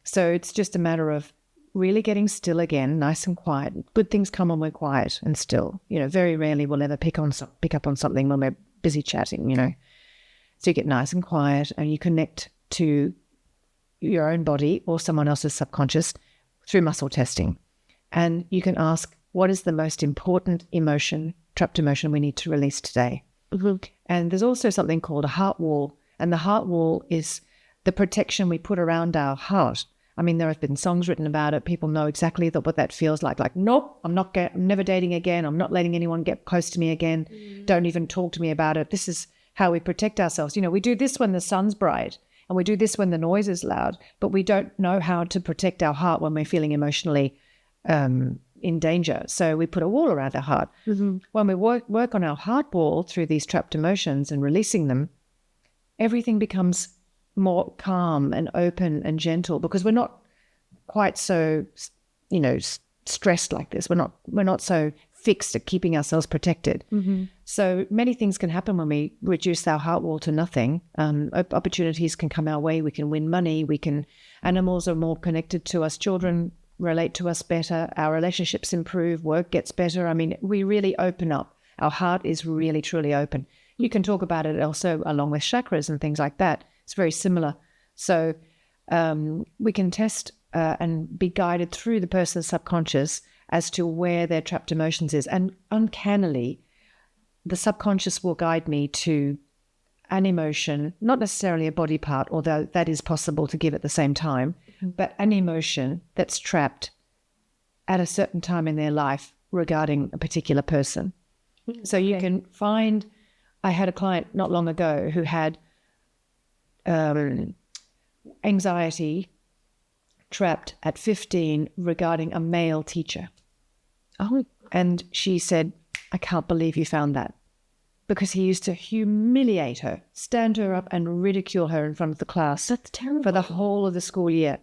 So it's just a matter of really getting still again, nice and quiet. Good things come when we're quiet and still. Very rarely we'll ever pick up on something when we're busy chatting, So you get nice and quiet and you connect to your own body or someone else's subconscious through muscle testing. And you can ask, what is the most important emotion, trapped emotion we need to release today? And there's also something called a heart wall. And the heart wall is the protection we put around our heart. I mean, there have been songs written about it. People know exactly what that feels like. Like, nope, I'm never dating again. I'm not letting anyone get close to me again. Don't even talk to me about it. This is how we protect ourselves. We do this when the sun's bright and we do this when the noise is loud, but we don't know how to protect our heart when we're feeling emotionally in danger. So we put a wall around our heart. When we work on our heart wall through these trapped emotions and releasing them, everything becomes more calm and open and gentle, because we're not quite so, stressed like this. We're not so fixed at keeping ourselves protected. So many things can happen when we reduce our heart wall to nothing. Opportunities can come our way. We can win money. Animals are more connected to us. Children relate to us better. Our relationships improve. Work gets better. I mean, we really open up. Our heart is really, truly open. You can talk about it also along with chakras and things like that. It's very similar. So we can test and be guided through the person's subconscious as to where their trapped emotions is. And uncannily, the subconscious will guide me to an emotion, not necessarily a body part, although that is possible to give at the same time, but an emotion that's trapped at a certain time in their life regarding a particular person. So you can find, I had a client not long ago who had anxiety trapped at 15 regarding a male teacher. And she said, I can't believe you found that, because he used to humiliate her, stand her up and ridicule her in front of the class. That's terrible. For the whole of the school year.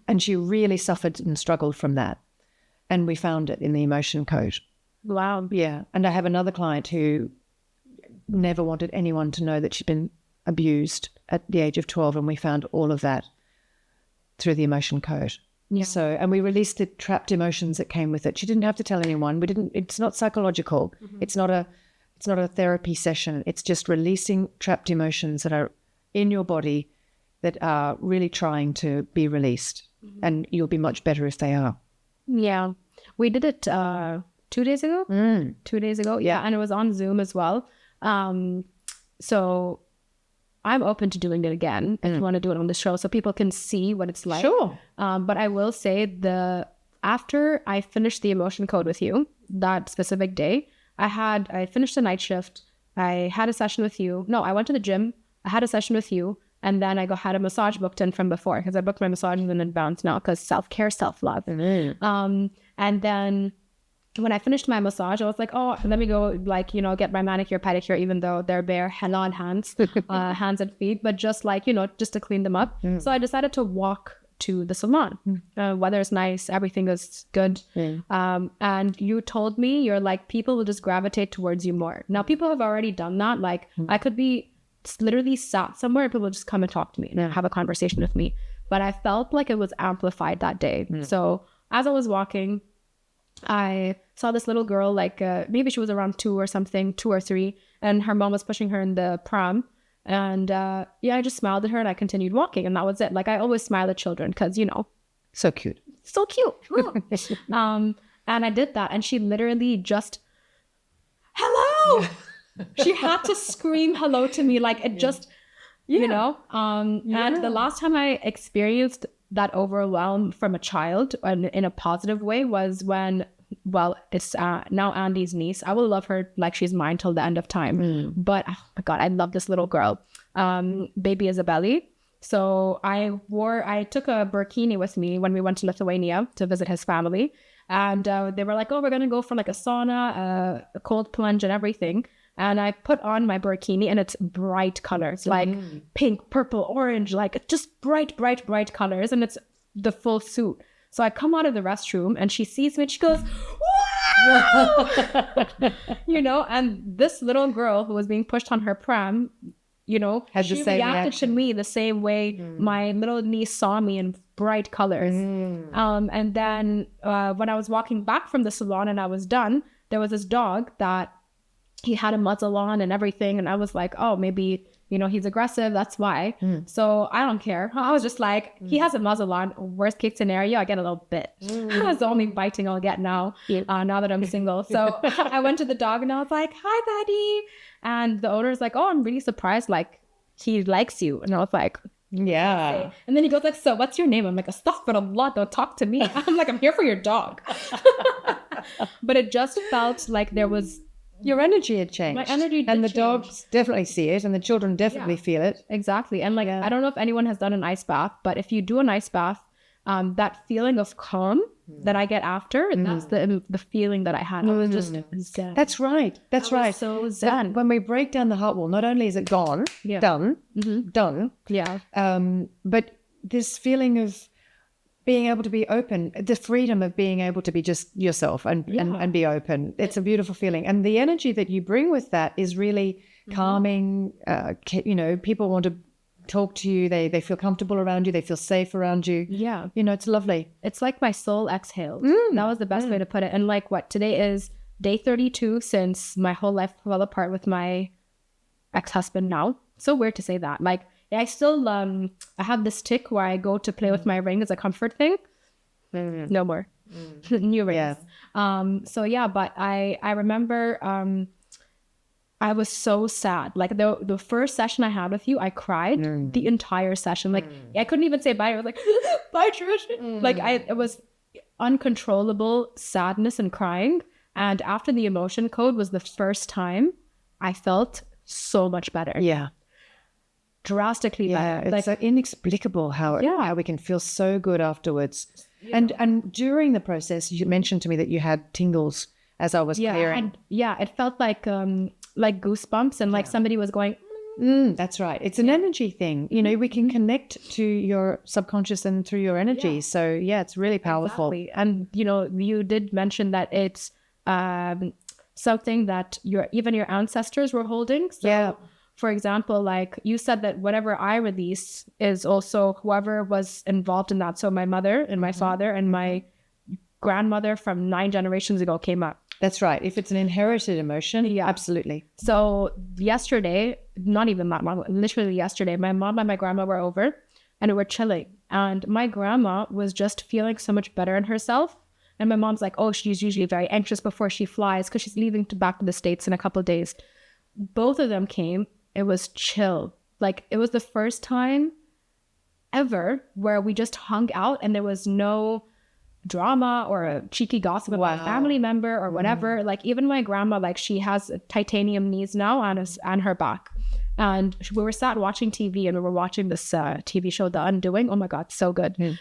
And she really suffered and struggled from that. And we found it in the emotion code. Wow. Yeah. And I have another client who never wanted anyone to know that she'd been abused at the age of 12, and we found all of that through the emotion code. Yeah. So, and we released the trapped emotions that came with it. She didn't have to tell anyone. It's not psychological. It's not a therapy session. It's just releasing trapped emotions that are in your body that are really trying to be released. And you'll be much better if they are. Yeah. We did it 2 days ago. 2 days ago. Yeah. And it was on Zoom as well. So I'm open to doing it again if you want to do it on the show so people can see what it's like. Sure. But I will say after I finished the emotion code with you, that specific day, I finished the night shift. I had a session with you. No, I went to the gym. I had a session with you. And then I had a massage booked in from before, because I booked my massages in advance now, because self-care, self-love. And then when I finished my massage, I was like, oh, let me go, get my manicure, pedicure, even though they're bare on hands, hands and feet, but just just to clean them up. So I decided to walk to the salon. Weather is nice, everything is good. And you told me, you're like, people will just gravitate towards you more. Now, people have already done that. I could be literally sat somewhere and people would just come and talk to me and have a conversation with me. But I felt like it was amplified that day. So as I was walking, I saw this little girl, maybe she was around 2 or something, 2 or 3, and her mom was pushing her in the pram. And I just smiled at her and I continued walking, and that was it. I always smile at children because, So cute. So cute. And I did that, and she literally just, hello. She had to scream hello to me, and the last time I experienced that overwhelm from a child and in a positive way was when, it's now Andy's niece. I will love her like she's mine till the end of time. But oh my God, I love this little girl, baby Isabelle. So I took a burkini with me when we went to Lithuania to visit his family. And they were like, oh, we're going to go for a sauna, a cold plunge and everything. And I put on my burkini, and it's bright colors, pink, purple, orange, just bright colors. And it's the full suit. So I come out of the restroom and she sees me and she goes, wow! And this little girl who was being pushed on her pram, she reacted to me the same way my little niece saw me in bright colors. And then when I was walking back from the salon and I was done, there was this dog that he had a muzzle on and everything. And I was like, oh, maybe, he's aggressive. That's why. So I don't care. I was just like, he has a muzzle on. Worst case scenario, I get a little bit. That's the only biting I'll get now, now that I'm single. So I went to the dog and I was like, hi, buddy. And the owner's like, oh, I'm really surprised. He likes you. And I was like, yeah. And then he goes so what's your name? I'm like, astaghfirullah, don't talk to me. I'm like, I'm here for your dog. But it just felt like there was, your energy had changed. My energy did And the change. Dogs definitely see it, and the children definitely feel it. Exactly. And I don't know if anyone has done an ice bath, but if you do an ice bath, that feeling of calm that I get after. And that's the feeling that I had. I was just zen. That's right. That's right. So zen. When we break down the heart wall, not only is it gone, done, done. Yeah. But this feeling of being able to be open, the freedom of being able to be just yourself and be open. It's a beautiful feeling. And the energy that you bring with that is really calming. People want to talk to you. They feel comfortable around you. They feel safe around you. Yeah. It's lovely. It's like my soul exhaled. That was the best way to put it. And like today is day 32 since my whole life fell apart with my ex-husband now. So weird to say that. Like, I still, I have this tick where I go to play with my ring as a comfort thing. No more. New rings. Yeah. But I remember I was so sad. Like the first session I had with you, I cried the entire session. Like I couldn't even say bye. I was like, bye, Trish. Like it was uncontrollable sadness and crying. And after the emotion code was the first time I felt so much better. Yeah. Drastically better. It's inexplicable how we can feel so good afterwards. Yeah. And during the process, you mentioned to me that you had tingles as I was clearing. It felt like goosebumps and like somebody was going. That's right. It's an energy thing. We can connect to your subconscious and through your energy. Yeah. So it's really powerful. Exactly. And you did mention that it's something that your ancestors were holding. So, for example, like you said that whatever I release is also whoever was involved in that. So my mother and my father and my grandmother from 9 generations ago came up. That's right. If it's an inherited emotion, absolutely. So yesterday, not even that long, literally yesterday, my mom and my grandma were over and we were chilling. And my grandma was just feeling so much better in herself. And my mom's like, oh, she's usually very anxious before she flies because she's leaving back to the States in a couple of days. Both of them came. It was chill. Like it was the first time ever where we just hung out and there was no drama or a cheeky gossip about a family member or whatever. Like even my grandma, like she has titanium knees now on her back. And we were sat watching TV and we were watching this TV show, The Undoing. Oh my God, so good.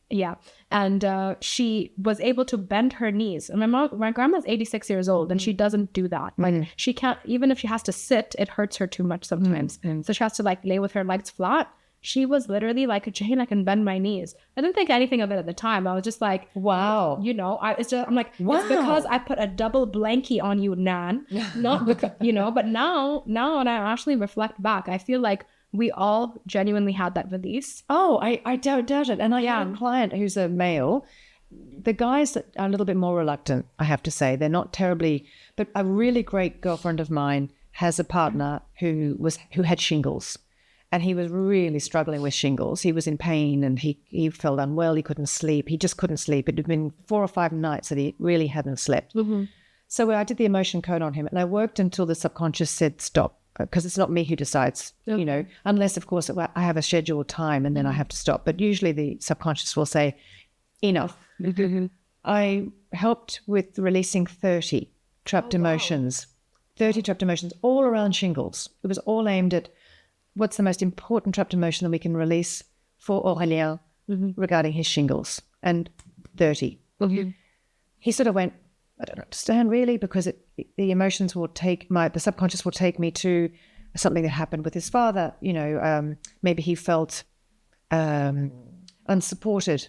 Yeah. And she was able to bend her knees. And my grandma's 86 years old and she doesn't do that. Like she can't, even if she has to sit, it hurts her too much sometimes. So she has to like lay with her legs flat. She was literally like, Jane, I can bend my knees. I didn't think anything of it at the time. I was just like, wow. I'm like, wow. It's because I put a double blankie on you, Nan. Not because, but now when I actually reflect back, I feel like we all genuinely had that release. Oh, I don't doubt it. And I have a client who's a male. The guys that are a little bit more reluctant, I have to say. They're not terribly, but a really great girlfriend of mine has a partner who had shingles. And he was really struggling with shingles. He was in pain and he felt unwell. He couldn't sleep. He just couldn't sleep. It had been 4 or 5 nights that he really hadn't slept. So I did the emotion code on him and I worked until the subconscious said stop. Because it's not me who decides, unless, of course, I have a scheduled time and then I have to stop. But usually the subconscious will say, enough. I helped with releasing 30 trapped emotions, 30 trapped emotions all around shingles. It was all aimed at what's the most important trapped emotion that we can release for Aurélien regarding his shingles, and 30. He sort of went, I don't understand really, because the emotions will the subconscious will take me to something that happened with his father. Maybe he felt unsupported,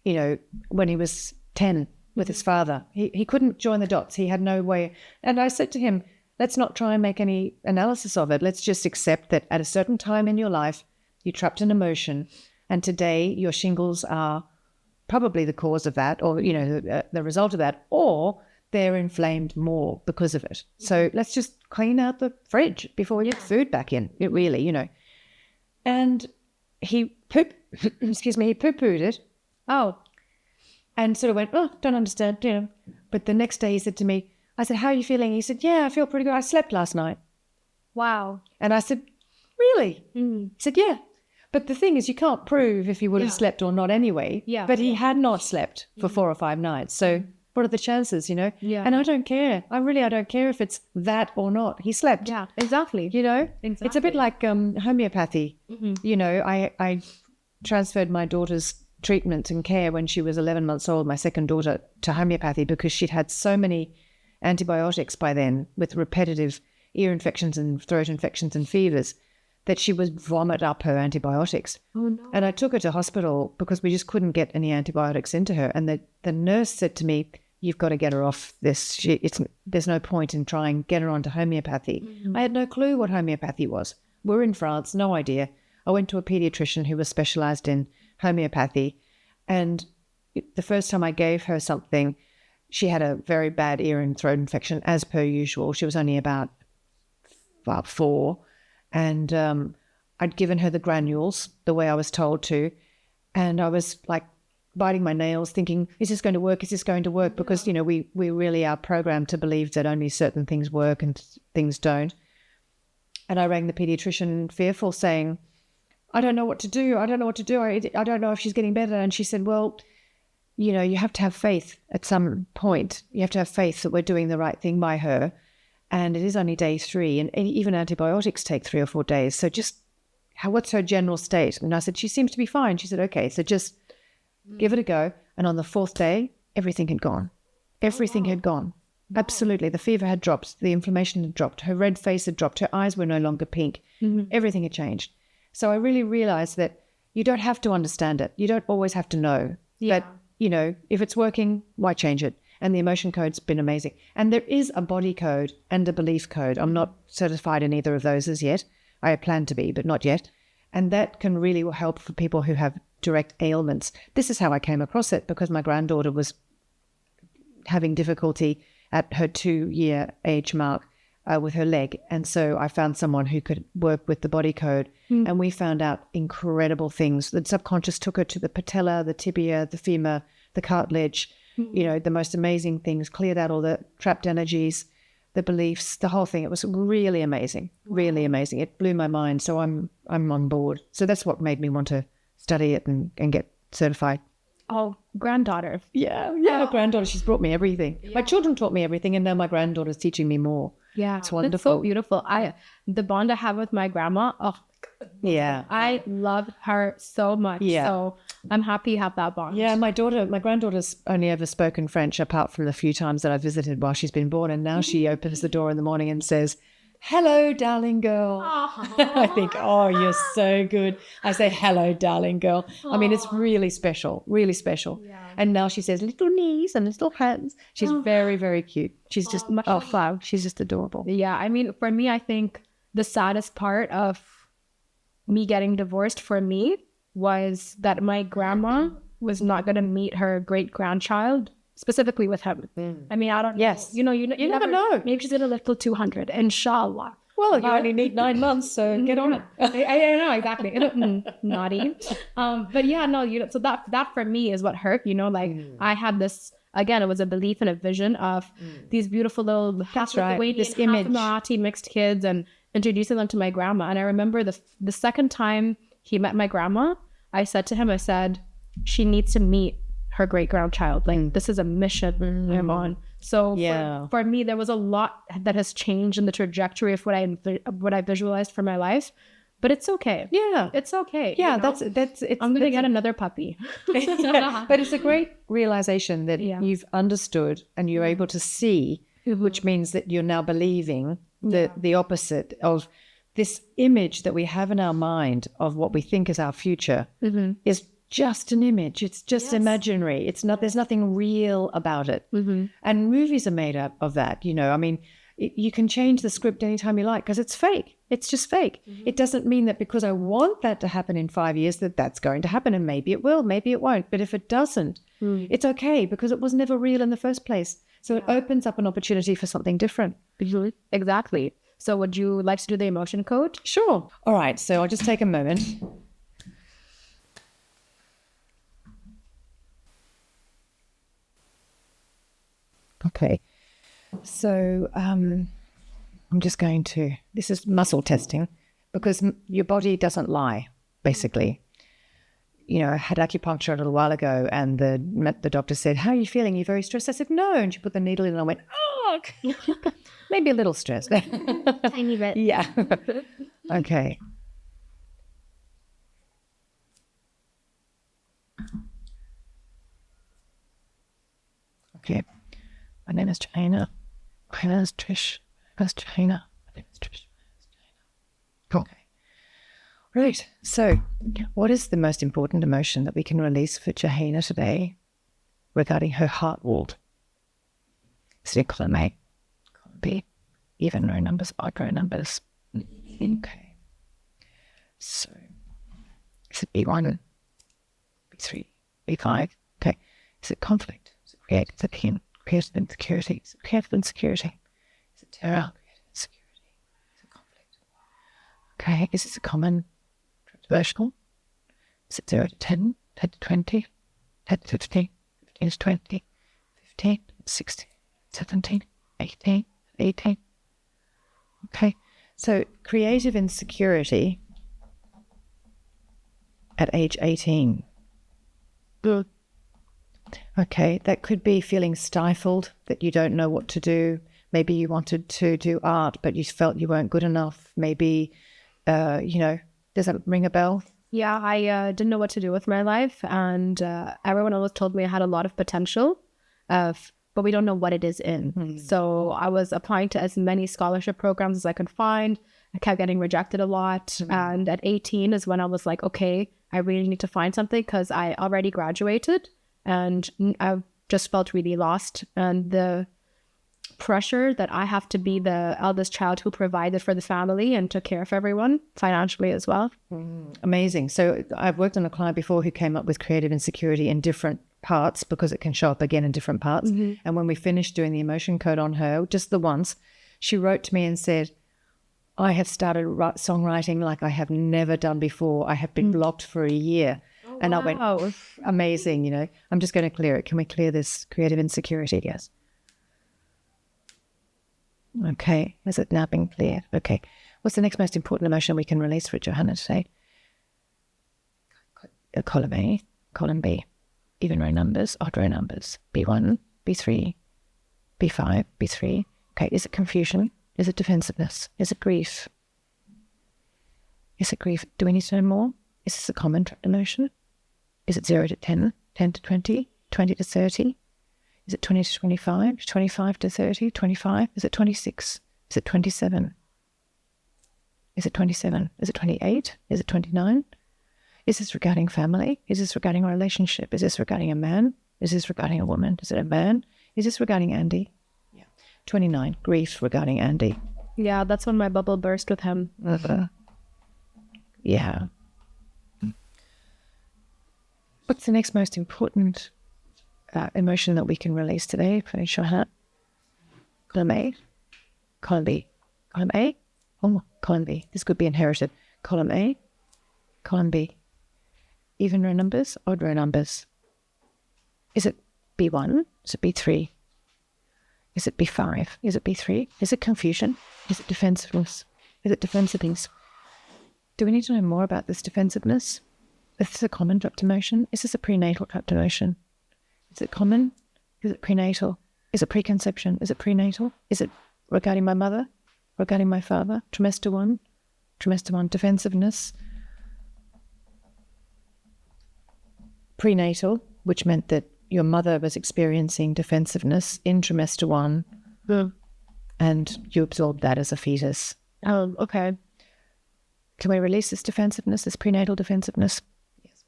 when he was 10 with his father. He couldn't join the dots. He had no way. And I said to him, let's not try and make any analysis of it. Let's just accept that at a certain time in your life, you trapped an emotion. And today your shingles are probably the cause of that, or, the result of that, or they're inflamed more because of it. So let's just clean out the fridge before we get food back in. It really, And he poo-pooed it. Oh. And sort of went, oh, don't understand, But the next day he said to me, I said, how are you feeling? He said, yeah, I feel pretty good. I slept last night. Wow. And I said, really? He said, yeah. But the thing is, you can't prove if he would have slept or not anyway. Yeah. But he had not slept for 4 or 5 nights. So what are the chances, Yeah. And I don't care. I don't care if it's that or not. He slept. Yeah, exactly. Exactly. It's a bit like homeopathy. I transferred my daughter's treatment and care when she was 11 months old, my second daughter, to homeopathy because she'd had so many antibiotics by then with repetitive ear infections and throat infections and fevers that she would vomit up her antibiotics. Oh, no. And I took her to hospital because we just couldn't get any antibiotics into her. And the nurse said to me, you've got to get her off this. There's no point in trying get her onto homeopathy. Mm-hmm. I had no clue what homeopathy was. We're in France, no idea. I went to a pediatrician who was specialized in homeopathy. And the first time I gave her something, she had a very bad ear and throat infection, as per usual. She was only about 4. And I'd given her the granules the way I was told to. And I was like biting my nails thinking, is this going to work? Is this going to work? Because, you know, we really are programmed to believe that only certain things work and things don't. And I rang the pediatrician fearful saying, I don't know what to do. I don't know what to do. I don't know if she's getting better. And she said, well, you know, you have to have faith at some point. You have to have faith that we're doing the right thing by her. And it is only day 3, and even antibiotics take 3 or 4 days. So just, what's her general state? And I said, she seems to be fine. She said, okay, so just give it a go. And on the 4th day, everything had gone. Everything had gone. Wow. Absolutely. The fever had dropped. The inflammation had dropped. Her red face had dropped. Her eyes were no longer pink. Mm-hmm. Everything had changed. So I really realized that you don't have to understand it. You don't always have to know. Yeah. But, you know, if it's working, why change it? And the emotion code's been amazing. And there is a body code and a belief code. I'm not certified in either of those as yet. I plan to be, but not yet. And that can really help for people who have direct ailments. This is how I came across it, because my granddaughter was having difficulty at her 2-year age mark with her leg. And so I found someone who could work with the body code. And we found out incredible things. The subconscious took her to the patella, the tibia, the femur, the cartilage, you know, the most amazing things, cleared out all the trapped energies, the beliefs, the whole thing. It was really amazing, really amazing. It blew my mind. So I'm on board. So that's what made me want to study it and get certified. Oh, granddaughter. Yeah, granddaughter. She's brought me everything. Yeah. My children taught me everything, and now my granddaughter's teaching me more. Yeah, it's wonderful. That's so beautiful. The bond I have with my grandma, yeah, I love her so much. Yeah. So I'm happy you have that bond. Yeah, my granddaughter's only ever spoken French apart from the few times that I visited while she's been born, and now she opens the door in the morning and says, hello, darling girl. I think, oh, you're so good. I say, hello, darling girl. I mean, it's really special, really special. Yeah. And now she says little knees and little hands. She's very, very cute. She's just, wow, she's just adorable. Yeah, I mean, for me, I think the saddest part of me getting divorced for me was that my grandma was not going to meet her great-grandchild, specifically with him. I mean, I don't know. Yes. You never know. Maybe she's in a little 200, inshallah. Well, you only need 9 months, so get on it. I know, exactly. Naughty. But yeah, no, so that for me is what hurt, I had this, again, it was a belief and a vision of these beautiful little this image, Marathi mixed kids, and introducing them to my grandma. And I remember the second time he met my grandma, I said to him, she needs to meet her great-grandchild. This is a mission I'm on. So for me, there was a lot that has changed in the trajectory of what I visualized for my life. But it's okay. Yeah. It's okay. Yeah, I'm going to get another puppy. But it's a great realization that you've understood and you're able to see, which means that you're now believing the opposite of this image that we have in our mind of what we think is our future is just an image. It's just imaginary. It's not. There's nothing real about it. And movies are made up of that. I mean, you can change the script anytime you like because it's fake. It's just fake. It doesn't mean that because I want that to happen in 5 years that's going to happen, and maybe it will, maybe it won't. But if it doesn't, it's okay because it was never real in the first place. So it opens up an opportunity for something different. Exactly. So would you like to do the emotion code? Sure. All right. So I'll just take a moment. Okay. So I'm just going to, this is muscle testing because your body doesn't lie, basically. I had acupuncture a little while ago and the doctor said, how are you feeling? Are you very stressed? I said, no. And she put the needle in and I went, oh, maybe a little stressed. Tiny bit. Yeah. Okay. Okay. My name is 𝐬𝐻𝐫𝐷𝐻𝐿. My name is Trish. My name is 𝐬𝐻𝐫𝐷𝐻𝐿. My name is Trish. Cool. Okay. Right. So, what is the most important emotion that we can release for 𝐬𝐻𝐫𝐷 today regarding her heart wall? Is it column A, column B, even row numbers, odd row numbers? Okay. So, is it B1, B3, B5? Okay. Is it conflict? Is it creative? Is it pain? Creative insecurity? Is it creative insecurity? Is it terror? Creative insecurity? Is it conflict? Okay. Is this a common controversial? Is it 0 to 10, 10 to 20, 10 to 15, 15 to 20, 15, 16, 17, 18, 18? Okay. So creative insecurity at age 18. Good. Okay, that could be feeling stifled, that you don't know what to do. Maybe you wanted to do art, but you felt you weren't good enough. Maybe, does that ring a bell? Yeah, I didn't know what to do with my life, and everyone always told me I had a lot of potential, but we don't know what it is in. So I was applying to as many scholarship programs as I could find. I kept getting rejected a lot, and at 18 is when I was like, okay, I really need to find something, because I already graduated, and I just felt really lost, and the pressure that I have to be the eldest child who provided for the family and took care of everyone financially as well. Amazing. So I've worked on a client before who came up with creative insecurity in different parts, because it can show up again in different parts. And when we finished doing the emotion code on her, just the once, she wrote to me and said, I have started songwriting like I have never done before. I have been blocked for a year. And I went, amazing, I'm just going to clear it. Can we clear this creative insecurity? Yes. Okay. Has it now been cleared? Okay. What's the next most important emotion we can release for Johanna today? Column A, column B. Even row numbers, odd row numbers. B1, B3, B5, B3. Okay. Is it confusion? Is it defensiveness? Is it grief? Is it grief? Do we need to know more? Is this a common trapped emotion? Is it 0 to 10, 10 to 20, 20 to 30? Is it 20 to 25, 25 to 30, 25? Is it 26? Is it 27? Is it 27? Is it 28? Is it 29? Is this regarding family? Is this regarding a relationship? Is this regarding a man? Is this regarding a woman? Is it a man? Is this regarding Andy? 29, grief regarding Andy. Yeah, that's when my bubble burst with him. Yeah. What's the next most important emotion that we can release today? Finish your hat. Column A, column B. Column A, column B. This could be inherited. Column A, column B. Even row numbers, odd row numbers. Is it B1? Is it B3? Is it B5? Is it B3? Is it confusion? Is it defensiveness? Is it defensiveness? Do we need to know more about this defensiveness? Is this a common trapped emotion? Is this a prenatal trapped emotion? Is it common? Is it prenatal? Is it preconception? Is it prenatal? Is it regarding my mother? Regarding my father? Trimester 1? Trimester 1, defensiveness. Prenatal, which meant that your mother was experiencing defensiveness in trimester 1, and you absorbed that as a fetus. Oh, okay. Can we release this defensiveness, this prenatal defensiveness? Yes.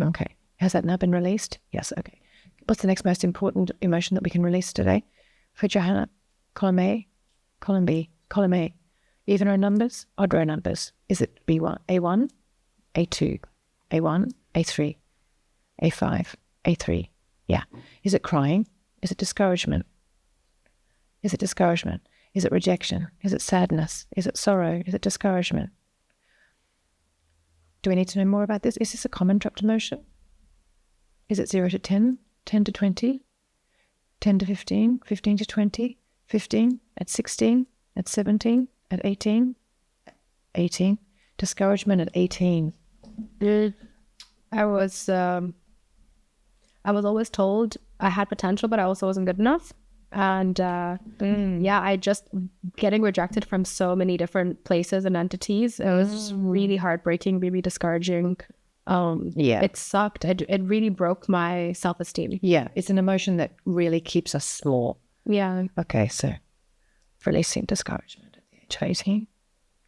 Okay. Has that now been released? Yes. Okay. What's the next most important emotion that we can release today? For Johanna, column A, column B, column A. Even row numbers, odd row numbers. Is it B1, A1, A2, A1, A3, A5, A3? Yeah. Is it crying? Is it discouragement? Is it discouragement? Is it rejection? Is it sadness? Is it sorrow? Is it discouragement? Do we need to know more about this? Is this a common trapped emotion? Is it 0 to 10, 10 to 20, 10 to 15, 15 to 20, 15, at 16, at 17, at 18, 18, discouragement at 18? I was always told I had potential, but I also wasn't good enough. And I just getting rejected from so many different places and entities. It was really heartbreaking, really discouraging. Yeah. It sucked. It really broke my self-esteem. Yeah. It's an emotion that really keeps us small. Yeah. Okay, so releasing discouragement at the age of 18.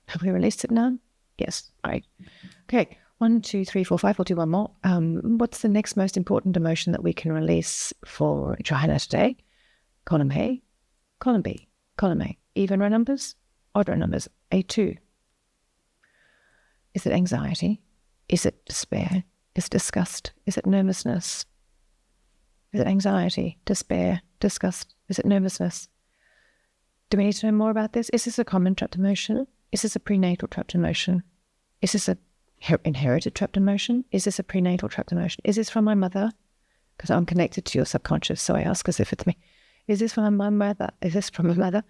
Have we released it now? Yes. All right. Okay. 1, 2, 3, 4, 5. We'll do one more. What's the next most important emotion that we can release for Johanna today? Column A, column B, column A. Even row numbers, odd row numbers. A2. Is it anxiety? Is it despair? Is it disgust? Is it nervousness? Is it anxiety, despair, disgust? Is it nervousness? Do we need to know more about this? Is this a common trapped emotion? Is this a prenatal trapped emotion? Is this a inherited trapped emotion? Is this a prenatal trapped emotion? Is this from my mother? Because I'm connected to your subconscious, so I ask as if it's me. Is this from my mother? Is this from my mother?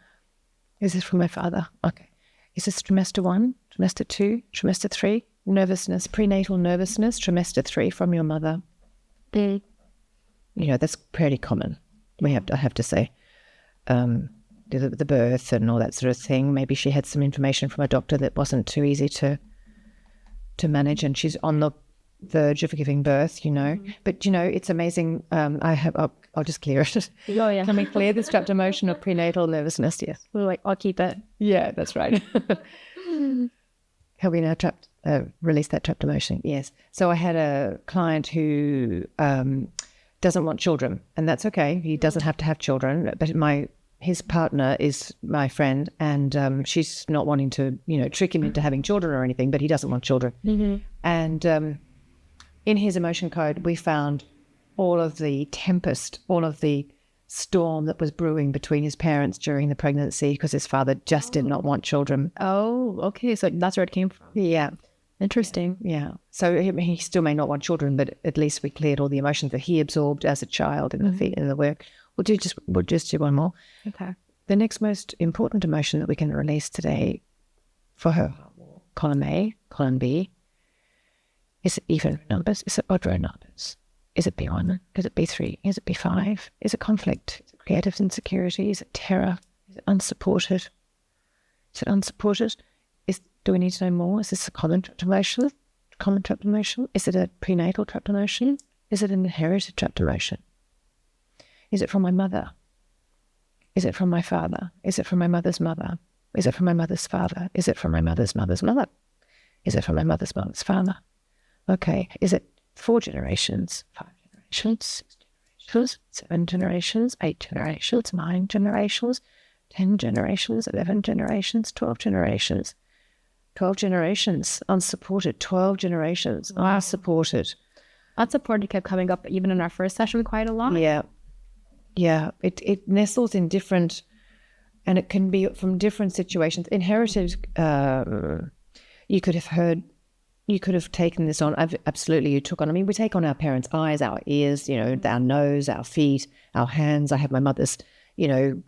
Is this from my father? Okay. Is this trimester 1, trimester 2, trimester 3? Nervousness, prenatal nervousness, trimester 3 from your mother. You know, that's pretty common. I have to say. The birth and all that sort of thing. Maybe she had some information from a doctor that wasn't too easy to manage, and she's on the verge of giving birth, you know. But, you know, it's amazing. I'll just clear it. Oh, yeah. Can we clear this trapped emotion of prenatal nervousness? Yes. We're like, I'll keep it. Yeah, that's right. Have we now released that trapped emotion? Yes. So I had a client who doesn't want children, and that's okay. He doesn't have to have children, but his partner is my friend, and she's not wanting to, you know, trick him into having children or anything, but he doesn't want children. And in his emotion code, we found all of the tempest, all of the storm that was brewing between his parents during the pregnancy because his father just did not want children. Oh, okay. So that's where it came from. Yeah. Interesting. Yeah. So he still may not want children, but at least we cleared all the emotions that he absorbed as a child in the work. We'll just do one more. Okay. The next most important emotion that we can release today for her, column A, column B, is it even numbers? Is it odd row numbers? Is it B1? Is it B3? Is it B5? Is it conflict? Is it creative insecurity? Is it terror? Is it unsupported? Is it unsupported? Do we need to know more? Is this a common trapped emotion? Common trapped emotion? Is it a prenatal trapped emotion? Is it an inherited trapped emotion? Is it from my mother? Is it from my father? Is it from my mother's mother? Is it from my mother's father? Is it from my mother's mother's mother? Is it from my mother's mother's father? Okay. Is it 4 generations, 5 generations, 6 generations, 7 generations, 8 generations, 9 generations, 10 generations, 11 generations, 12 generations? 12 generations unsupported, 12 generations are supported. Unsupported kept coming up even in our first session quite a lot. Yeah. Yeah. It nestles in different, and it can be from different situations. Inherited, you could have taken this on. Absolutely, you took on. I mean, we take on our parents' eyes, our ears, you know, our nose, our feet, our hands. I have my mother's, you know,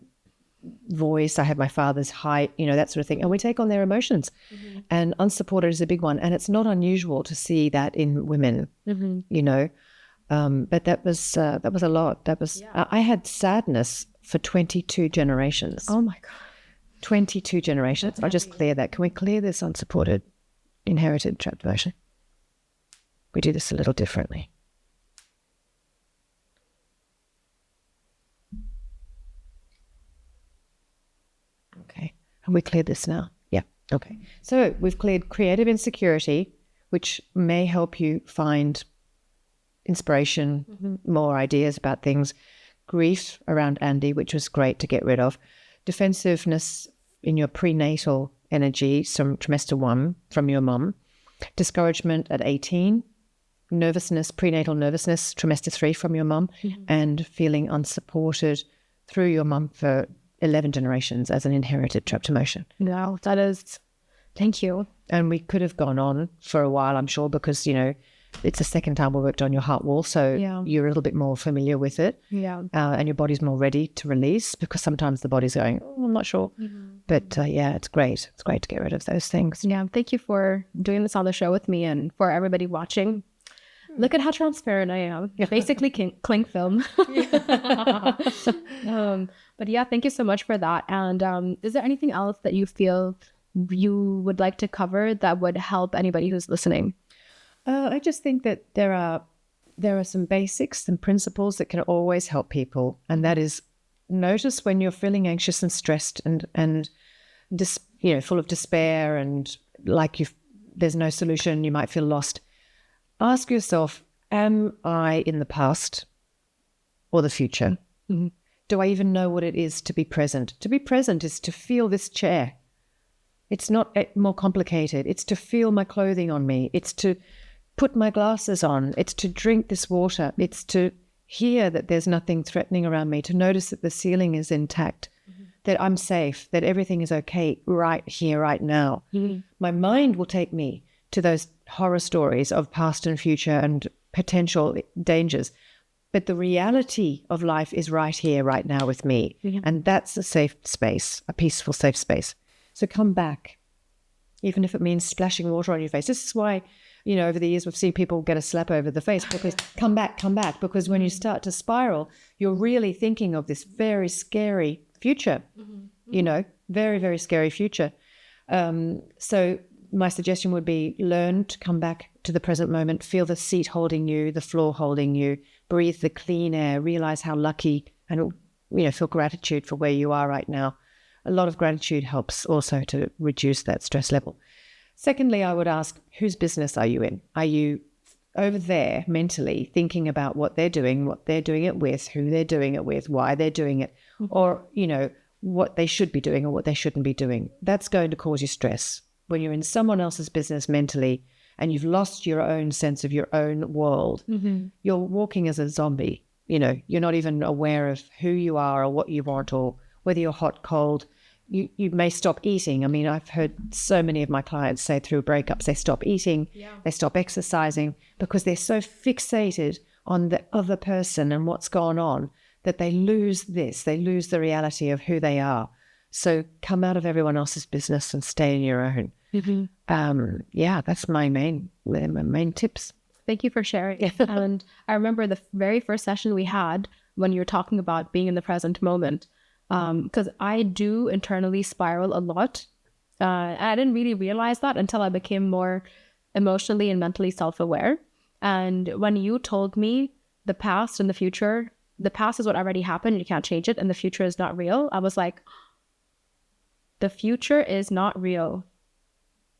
voice. I have my father's height, you know, that sort of thing. And we take on their emotions. And unsupported is a big one. And it's not unusual to see that in women, you know. But that was a lot. That was, I had sadness for 22 generations. Oh my God. 22 generations. I'll just clear that. Can we clear this unsupported, inherited trapped emotion? We do this a little differently. Okay. Have we cleared this now? Yeah. Okay. So we've cleared creative insecurity, which may help you find inspiration, more ideas about things. Grief around Andy, which was great to get rid of. Defensiveness in your prenatal energy, some trimester 1 from your mum. Discouragement at 18. Nervousness, prenatal nervousness, trimester 3 from your mum. And feeling unsupported through your mum for 11 generations as an inherited trapped emotion. Wow, that is, thank you. And we could have gone on for a while, I'm sure, because, you know, it's the second time we worked on your heart wall, so you're a little bit more familiar with it. Yeah. And your body's more ready to release, because sometimes the body's going, oh, I'm not sure. But yeah, it's great. It's great to get rid of those things. Yeah, thank you for doing this on the show with me, and for everybody watching. Look at how transparent I am. Basically cling film. But yeah, thank you so much for that. And is there anything else that you feel you would like to cover that would help anybody who's listening? I just think that there are some basics and principles that can always help people, and that is notice when you're feeling anxious and stressed and full of despair and like there's no solution, you might feel lost. Ask yourself, am I in the past or the future? Mm-hmm. Do I even know what it is to be present? To be present is to feel this chair. It's not more complicated. It's to feel my clothing on me. It's to put my glasses on. It's to drink this water. It's to hear that there's nothing threatening around me, to notice that the ceiling is intact, that I'm safe, that everything is okay right here, right now. Mm-hmm. My mind will take me to those horror stories of past and future and potential dangers. But the reality of life is right here, right now with me. Mm-hmm. And that's a safe space, a peaceful, safe space. So come back, even if it means splashing water on your face. This is why, over the years we've seen people get a slap over the face, because come back. Because when you start to spiral, you're really thinking of this very scary future, very, very scary future. So my suggestion would be learn to come back to the present moment, feel the seat holding you, the floor holding you, breathe the clean air, realize how lucky, and feel gratitude for where you are right now. A lot of gratitude helps also to reduce that stress level. Secondly, I would ask, whose business are you in? Are you over there mentally thinking about what they're doing it with, who they're doing it with, why they're doing it, or, what they should be doing or what they shouldn't be doing? That's going to cause you stress. When you're in someone else's business mentally and you've lost your own sense of your own world, you're walking as a zombie. You're not even aware of who you are or what you want or whether you're hot, cold. You may stop eating. I mean, I've heard so many of my clients say through breakups, they stop eating, they stop exercising because they're so fixated on the other person and what's gone on that they lose the reality of who they are. So come out of everyone else's business and stay in your own. That's my main tips. Thank you for sharing. And I remember the very first session we had when you were talking about being in the present moment. Because I do internally spiral a lot. I didn't really realize that until I became more emotionally and mentally self-aware. And when you told me the past and the future, the past is what already happened, you can't change it, and the future is not real, I was like, the future is not real.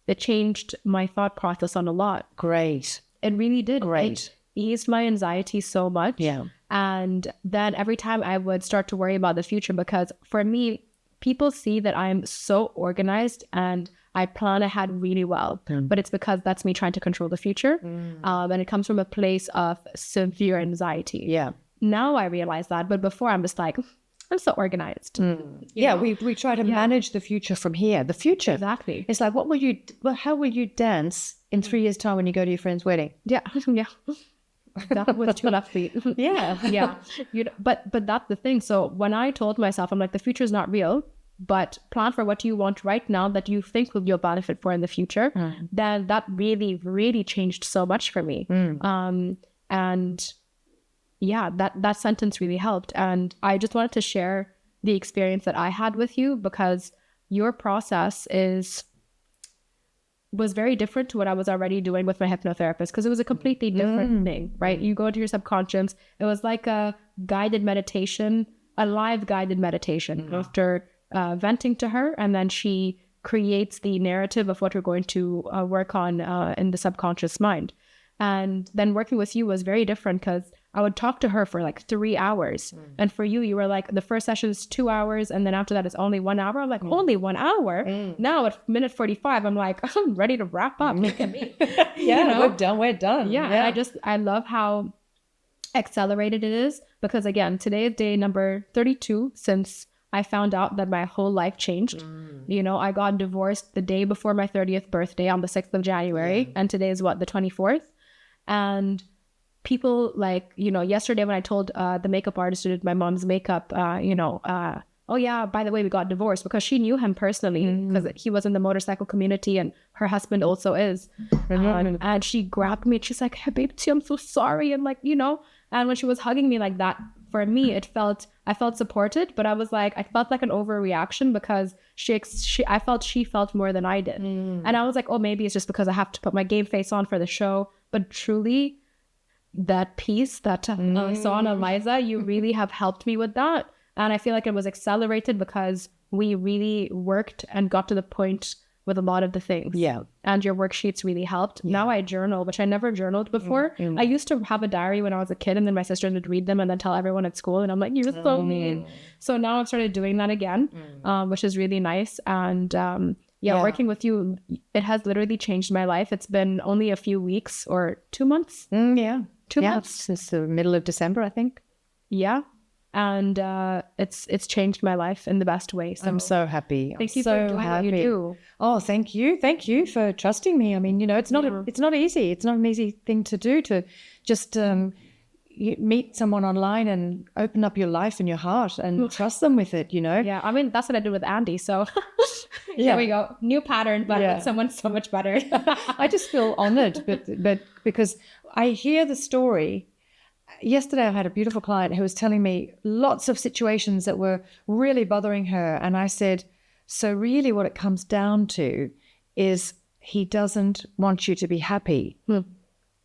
It changed my thought process on a lot. Great. It really did. Great. It eased my anxiety so much. Yeah. And then every time I would start to worry about the future, because for me, people see that I'm so organized and I plan ahead really well, but it's because that's me trying to control the future. And it comes from a place of severe anxiety. Yeah. Now I realize that, but before I'm just like, I'm so organized. We try to manage the future from here. The future. Exactly. It's like, how will you dance in 3 years' time when you go to your friend's wedding? Yeah. That was too left feet. Yeah. But that's the thing. So when I told myself, I'm like, the future is not real, but plan for what you want right now that you think will you'll benefit for in the future, then that really, really changed so much for me. And yeah, that sentence really helped. And I just wanted to share the experience that I had with you, because your process was very different to what I was already doing with my hypnotherapist, because it was a completely different thing, right? You go into your subconscious. It was like a guided meditation, a live guided meditation after venting to her. And then she creates the narrative of what we're going to work on in the subconscious mind. And then working with you was very different, because I would talk to her for like 3 hours. And for you were like, the first session is 2 hours. And then after that, it's only 1 hour. I'm like, only 1 hour? Now at minute 45, I'm like, I'm ready to wrap up. Look at me. We're done. Yeah. I love how accelerated it is, because again, today is day number 32 since I found out that my whole life changed. I got divorced the day before my 30th birthday on the 6th of January. And today is the 24th. And people yesterday when I told the makeup artist who did my mom's makeup, oh yeah, by the way, we got divorced, because she knew him personally, because he was in the motorcycle community and her husband also is. And she grabbed me and she's like, hey, babe, I'm so sorry. And and when she was hugging me like that, for me, I felt supported, but I was like, I felt like an overreaction, because I felt she felt more than I did. And I was like, oh, maybe it's just because I have to put my game face on for the show. but truly that piece that I saw on 𝐬𝐻𝐫𝐞, you really have helped me with that. And I feel like it was accelerated because we really worked and got to the point with a lot of the things. Yeah. And your worksheets really helped. Yeah. Now I journal, which I never journaled before. I used to have a diary when I was a kid, and then my sisters would read them and then tell everyone at school. And I'm like, you're so mean. So now I've started doing that again, which is really nice. And working with you, it has literally changed my life. It's been only a few weeks or 2 months. 2 months. Since the middle of December, I think. Yeah. And it's changed my life in the best way. So I'm so happy. Thank you for doing what you do. Oh, thank you for trusting me. I mean, it's not easy. It's not an easy thing to do, to just you meet someone online and open up your life and your heart and trust them with it. Yeah, I mean, that's what I did with Andy. So here we go, new pattern, but with someone so much better. I just feel honored, but because I hear the story. Yesterday, I had a beautiful client who was telling me lots of situations that were really bothering her. And I said, so really what it comes down to is he doesn't want you to be happy.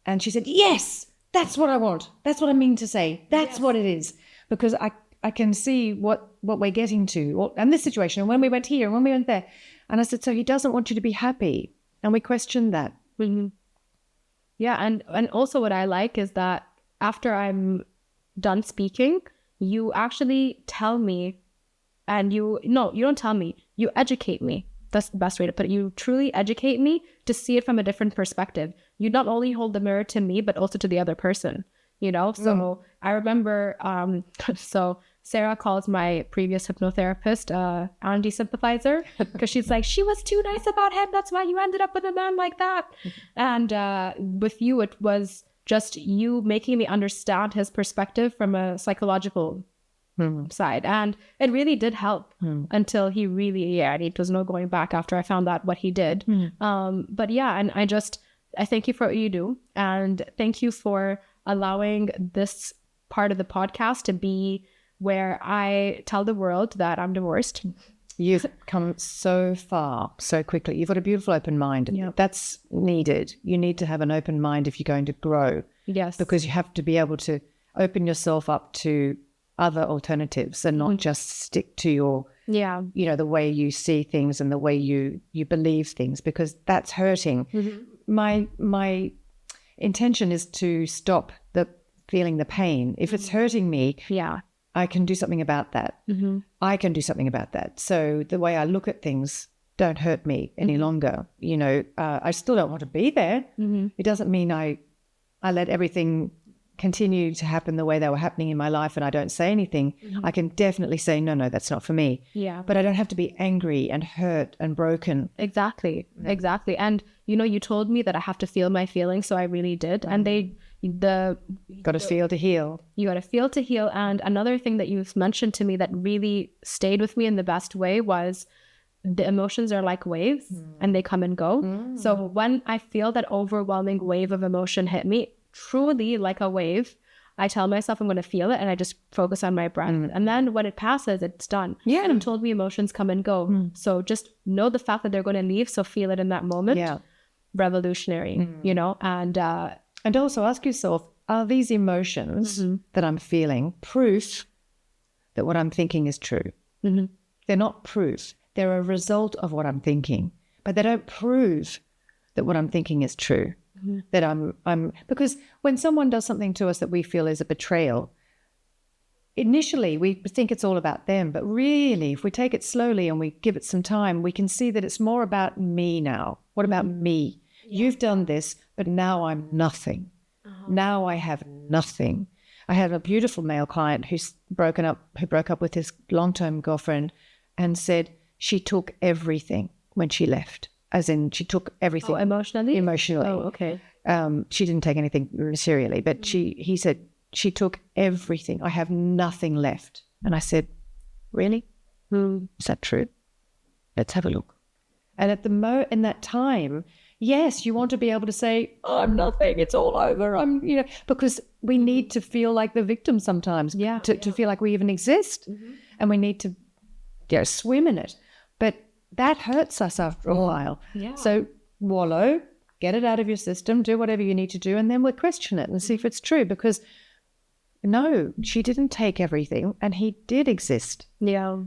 And she said, yes, that's what I want. That's what I mean to say. That's what it is. Because I can see what we're getting to, and this situation, and when we went here and when we went there. And I said, so he doesn't want you to be happy. And we questioned that. Yeah, and also what I like is that after I'm done speaking, you actually tell me, and you don't tell me, you educate me. That's the best way to put it. You truly educate me to see it from a different perspective. You not only hold the mirror to me, but also to the other person, So I remember, so Sarah calls my previous hypnotherapist Andy sympathizer, because she's like, she was too nice about him. That's why you ended up with a man like that. And with you, it was just you making me understand his perspective from a psychological side. And it really did help until he really, it was no going back after I found out what he did. But yeah, and I thank you for what you do. And thank you for allowing this part of the podcast to be where I tell the world that I'm divorced. You've come so far so quickly. You've got a beautiful open mind. That's needed. You need to have an open mind if you're going to grow. Yes. Because you have to be able to open yourself up to other alternatives and not just stick to your, the way you see things and the way you believe things, because that's hurting. My intention is to stop feeling the pain. If it's hurting me, I can do something about that. I can do something about that. So the way I look at things don't hurt me any longer. I still don't want to be there. It doesn't mean I let everything continue to happen the way they were happening in my life and I don't say anything. I can definitely say, no, that's not for me. Yeah. But I don't have to be angry and hurt and broken. Exactly. And, you told me that I have to feel my feelings. So I really did. And got to feel to heal. You got to feel to heal. And another thing that you've mentioned to me that really stayed with me in the best way was the emotions are like waves and they come and go. So when I feel that overwhelming wave of emotion hit me, truly like a wave, I tell myself I'm going to feel it and I just focus on my breath. And then when it passes, it's done. Yeah. And I'm told me emotions come and go. So just know the fact that they're going to leave. So feel it in that moment. Yeah. Revolutionary, And also ask yourself, are these emotions that I'm feeling proof that what I'm thinking is true? They're not proof. They're a result of what I'm thinking, but they don't prove that what I'm thinking is true. That I'm because when someone does something to us that we feel is a betrayal, initially we think it's all about them, but really if we take it slowly and we give it some time, we can see that it's more about me now. What about me? You've done this, but now I'm nothing. Now I have nothing. I had a beautiful male client who broke up with his long-term girlfriend and said she took everything when she left. As in, she took everything. Oh, emotionally? Emotionally. Oh, okay. She didn't take anything materially, but he said, she took everything. I have nothing left. And I said, really? Is that true? Let's have a look. And at in that time, yes, you want to be able to say, I'm nothing, it's all over. Because we need to feel like the victim sometimes. To feel like we even exist. And we need to swim in it. But that hurts us after a while. So wallow, get it out of your system, do whatever you need to do, and then we'll question it and see if it's true. Because no, she didn't take everything, and he did exist. Yeah.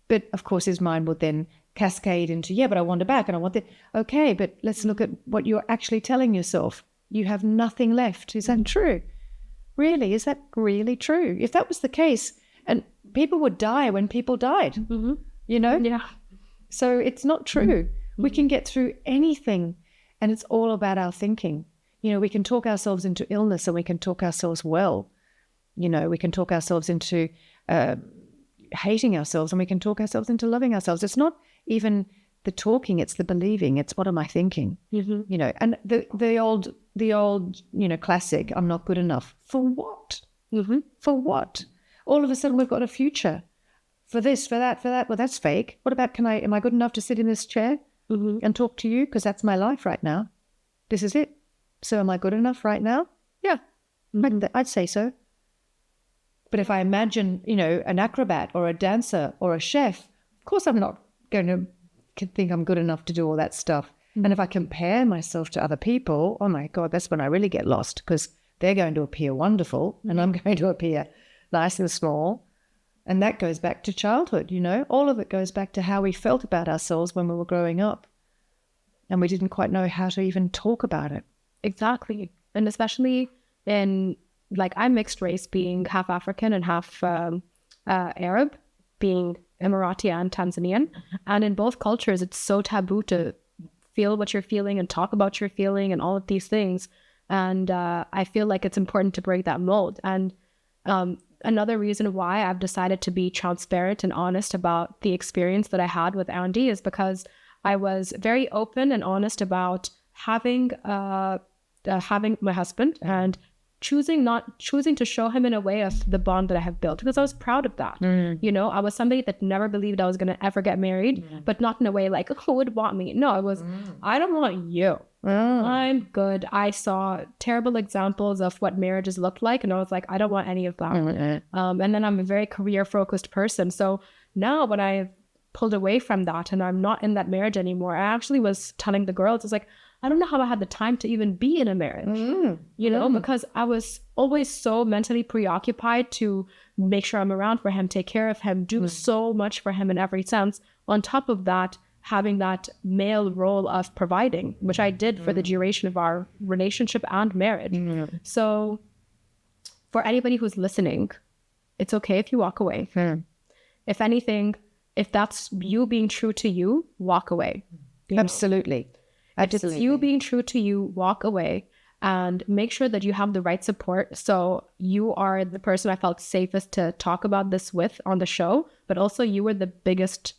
But of course, his mind would then cascade into, yeah, but I want it back and I want it. Okay, but let's look at what you're actually telling yourself. You have nothing left. Is that true? Really? Is that really true? If that was the case, and people would die when people died, you know? Yeah. So it's not true. We can get through anything, and it's all about our thinking. You know, we can talk ourselves into illness, and we can talk ourselves well. You know, we can talk ourselves into hating ourselves, and we can talk ourselves into loving ourselves. It's not even the talking, it's the believing. It's what am I thinking? You know, and the old, you know, classic, I'm not good enough. For what? For what? All of a sudden we've got a future for this, for that, for that. Well, that's fake. What about, am I good enough to sit in this chair and talk to you? Because that's my life right now. This is it. So am I good enough right now? Yeah, I'd say so. But if I imagine, you know, an acrobat or a dancer or a chef, of course I'm not going to think I'm good enough to do all that stuff. And if I compare myself to other people, oh my God, that's when I really get lost, because they're going to appear wonderful and I'm going to appear nice and small. And that goes back to childhood, you know. All of it goes back to how we felt about ourselves when we were growing up. And we didn't quite know how to even talk about it. Exactly. And especially in, like, I'm mixed race, being half African and half Arab, being Emirati and Tanzanian. And in both cultures, it's so taboo to feel what you're feeling and talk about your feeling and all of these things. And I feel like it's important to break that mold. And another reason why I've decided to be transparent and honest about the experience that I had with Andy is because I was very open and honest about having my husband and choosing to show him in a way of the bond that I have built, because I was proud of that. You know, I was somebody that never believed I was going to ever get married, but not in a way like, who would want me? No, it was, I don't want you. I'm good. I saw terrible examples of what marriages looked like, and I was like, I don't want any of that. And then I'm a very career-focused person. So now when I pulled away from that and I'm not in that marriage anymore, I actually was telling the girls, it's like, I don't know how I had the time to even be in a marriage, you know, because I was always so mentally preoccupied to make sure I'm around for him, take care of him, do so much for him in every sense. On top of that, having that male role of providing, which I did for the duration of our relationship and marriage. So for anybody who's listening, it's okay if you walk away. If anything, if that's you being true to you, walk away. Absolutely. If it's you being true to you, walk away and make sure that you have the right support. So you are the person I felt safest to talk about this with on the show, but also you were the biggest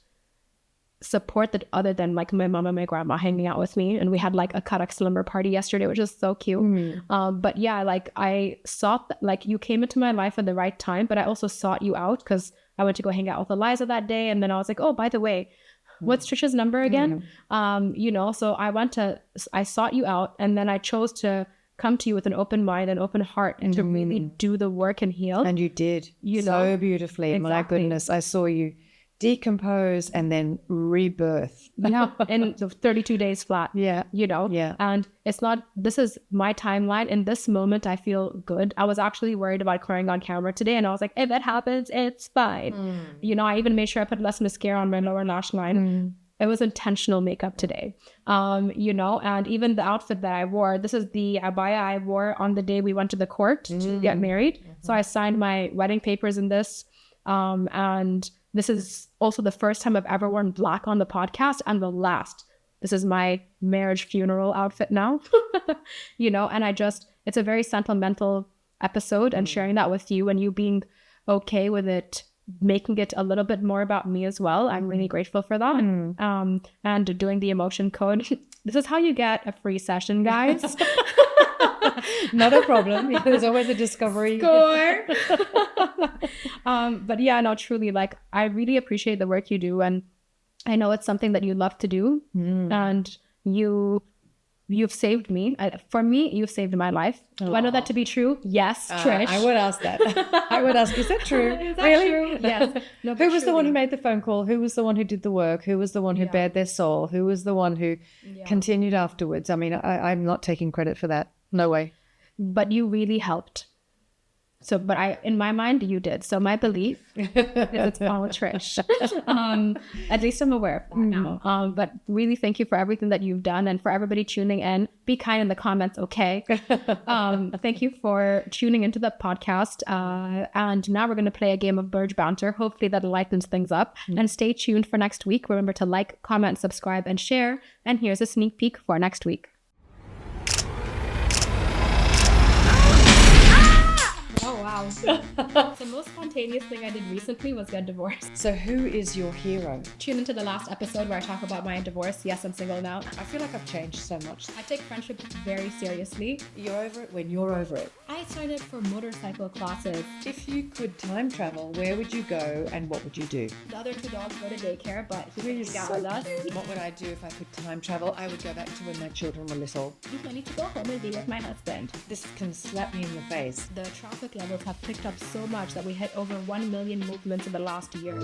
support, that other than like my mom and my grandma hanging out with me. And we had like a 𝐷𝐸𝐺 slumber party yesterday, which is so cute. But yeah, like I sought that, like you came into my life at the right time, but I also sought you out because I went to go hang out with Eliza that day. And then I was like, oh, by the way, what's Tricia's number again? You know, so I sought you out, and then I chose to come to you with an open mind and open heart and to really do the work and heal. And you did, you know, so beautifully. Exactly. My goodness, I saw you decompose and then rebirth. Yeah, in 32 days flat. Yeah. You know? Yeah. And it's not, this is my timeline. In this moment, I feel good. I was actually worried about crying on camera today, and I was like, if it happens, it's fine. You know, I even made sure I put less mascara on my lower lash line. It was intentional makeup today. You know, and even the outfit that I wore, this is the abaya I wore on the day we went to the court to get married. So I signed my wedding papers in this. And this is also the first time I've ever worn black on the podcast, and the last. This is my marriage funeral outfit now, you know, and it's a very sentimental episode, and sharing that with you and you being okay with it, making it a little bit more about me as well. I'm really grateful for that. And doing the emotion code. This is how you get a free session, guys. Not a problem. There's always a discovery. Score. But yeah, no, truly, like, I really appreciate the work you do, and I know it's something that you love to do, and you you've saved me. For me, you've saved my life. Do I know that to be true? Yes, Trish. I would ask that. I would ask, is that true? Is that really? true? Yes. No, Who was the one who made the phone call? Who was the one who did the work? Who was the one who bared their soul? Who was the one who continued afterwards? I mean, I'm not taking credit for that. No way. But you really helped. So, but in my mind, you did. So my belief is it's all Trish. At least I'm aware of that now. But really, thank you for everything that you've done, and for everybody tuning in. Be kind in the comments, okay? Thank you for tuning into the podcast. And now we're going to play a game of Burge Banter. Hopefully that lightens things up. And stay tuned for next week. Remember to like, comment, subscribe, and share. And here's a sneak peek for next week. Oh, wow. The most spontaneous thing I did recently was get divorced. So who is your hero? Tune into the last episode where I talk about my divorce. Yes, I'm single now. I feel like I've changed so much. I take friendship very seriously. You're over it when you're over it. I signed up for motorcycle classes. If you could time travel, where would you go and what would you do? The other 2 dogs go to daycare, but he really got with us. What would I do if I could time travel? I would go back to when my children were little. I need to go home and be with my husband. This can slap me in the face. The traffic levels have picked up so much that we hit over 1 million movements in the last year.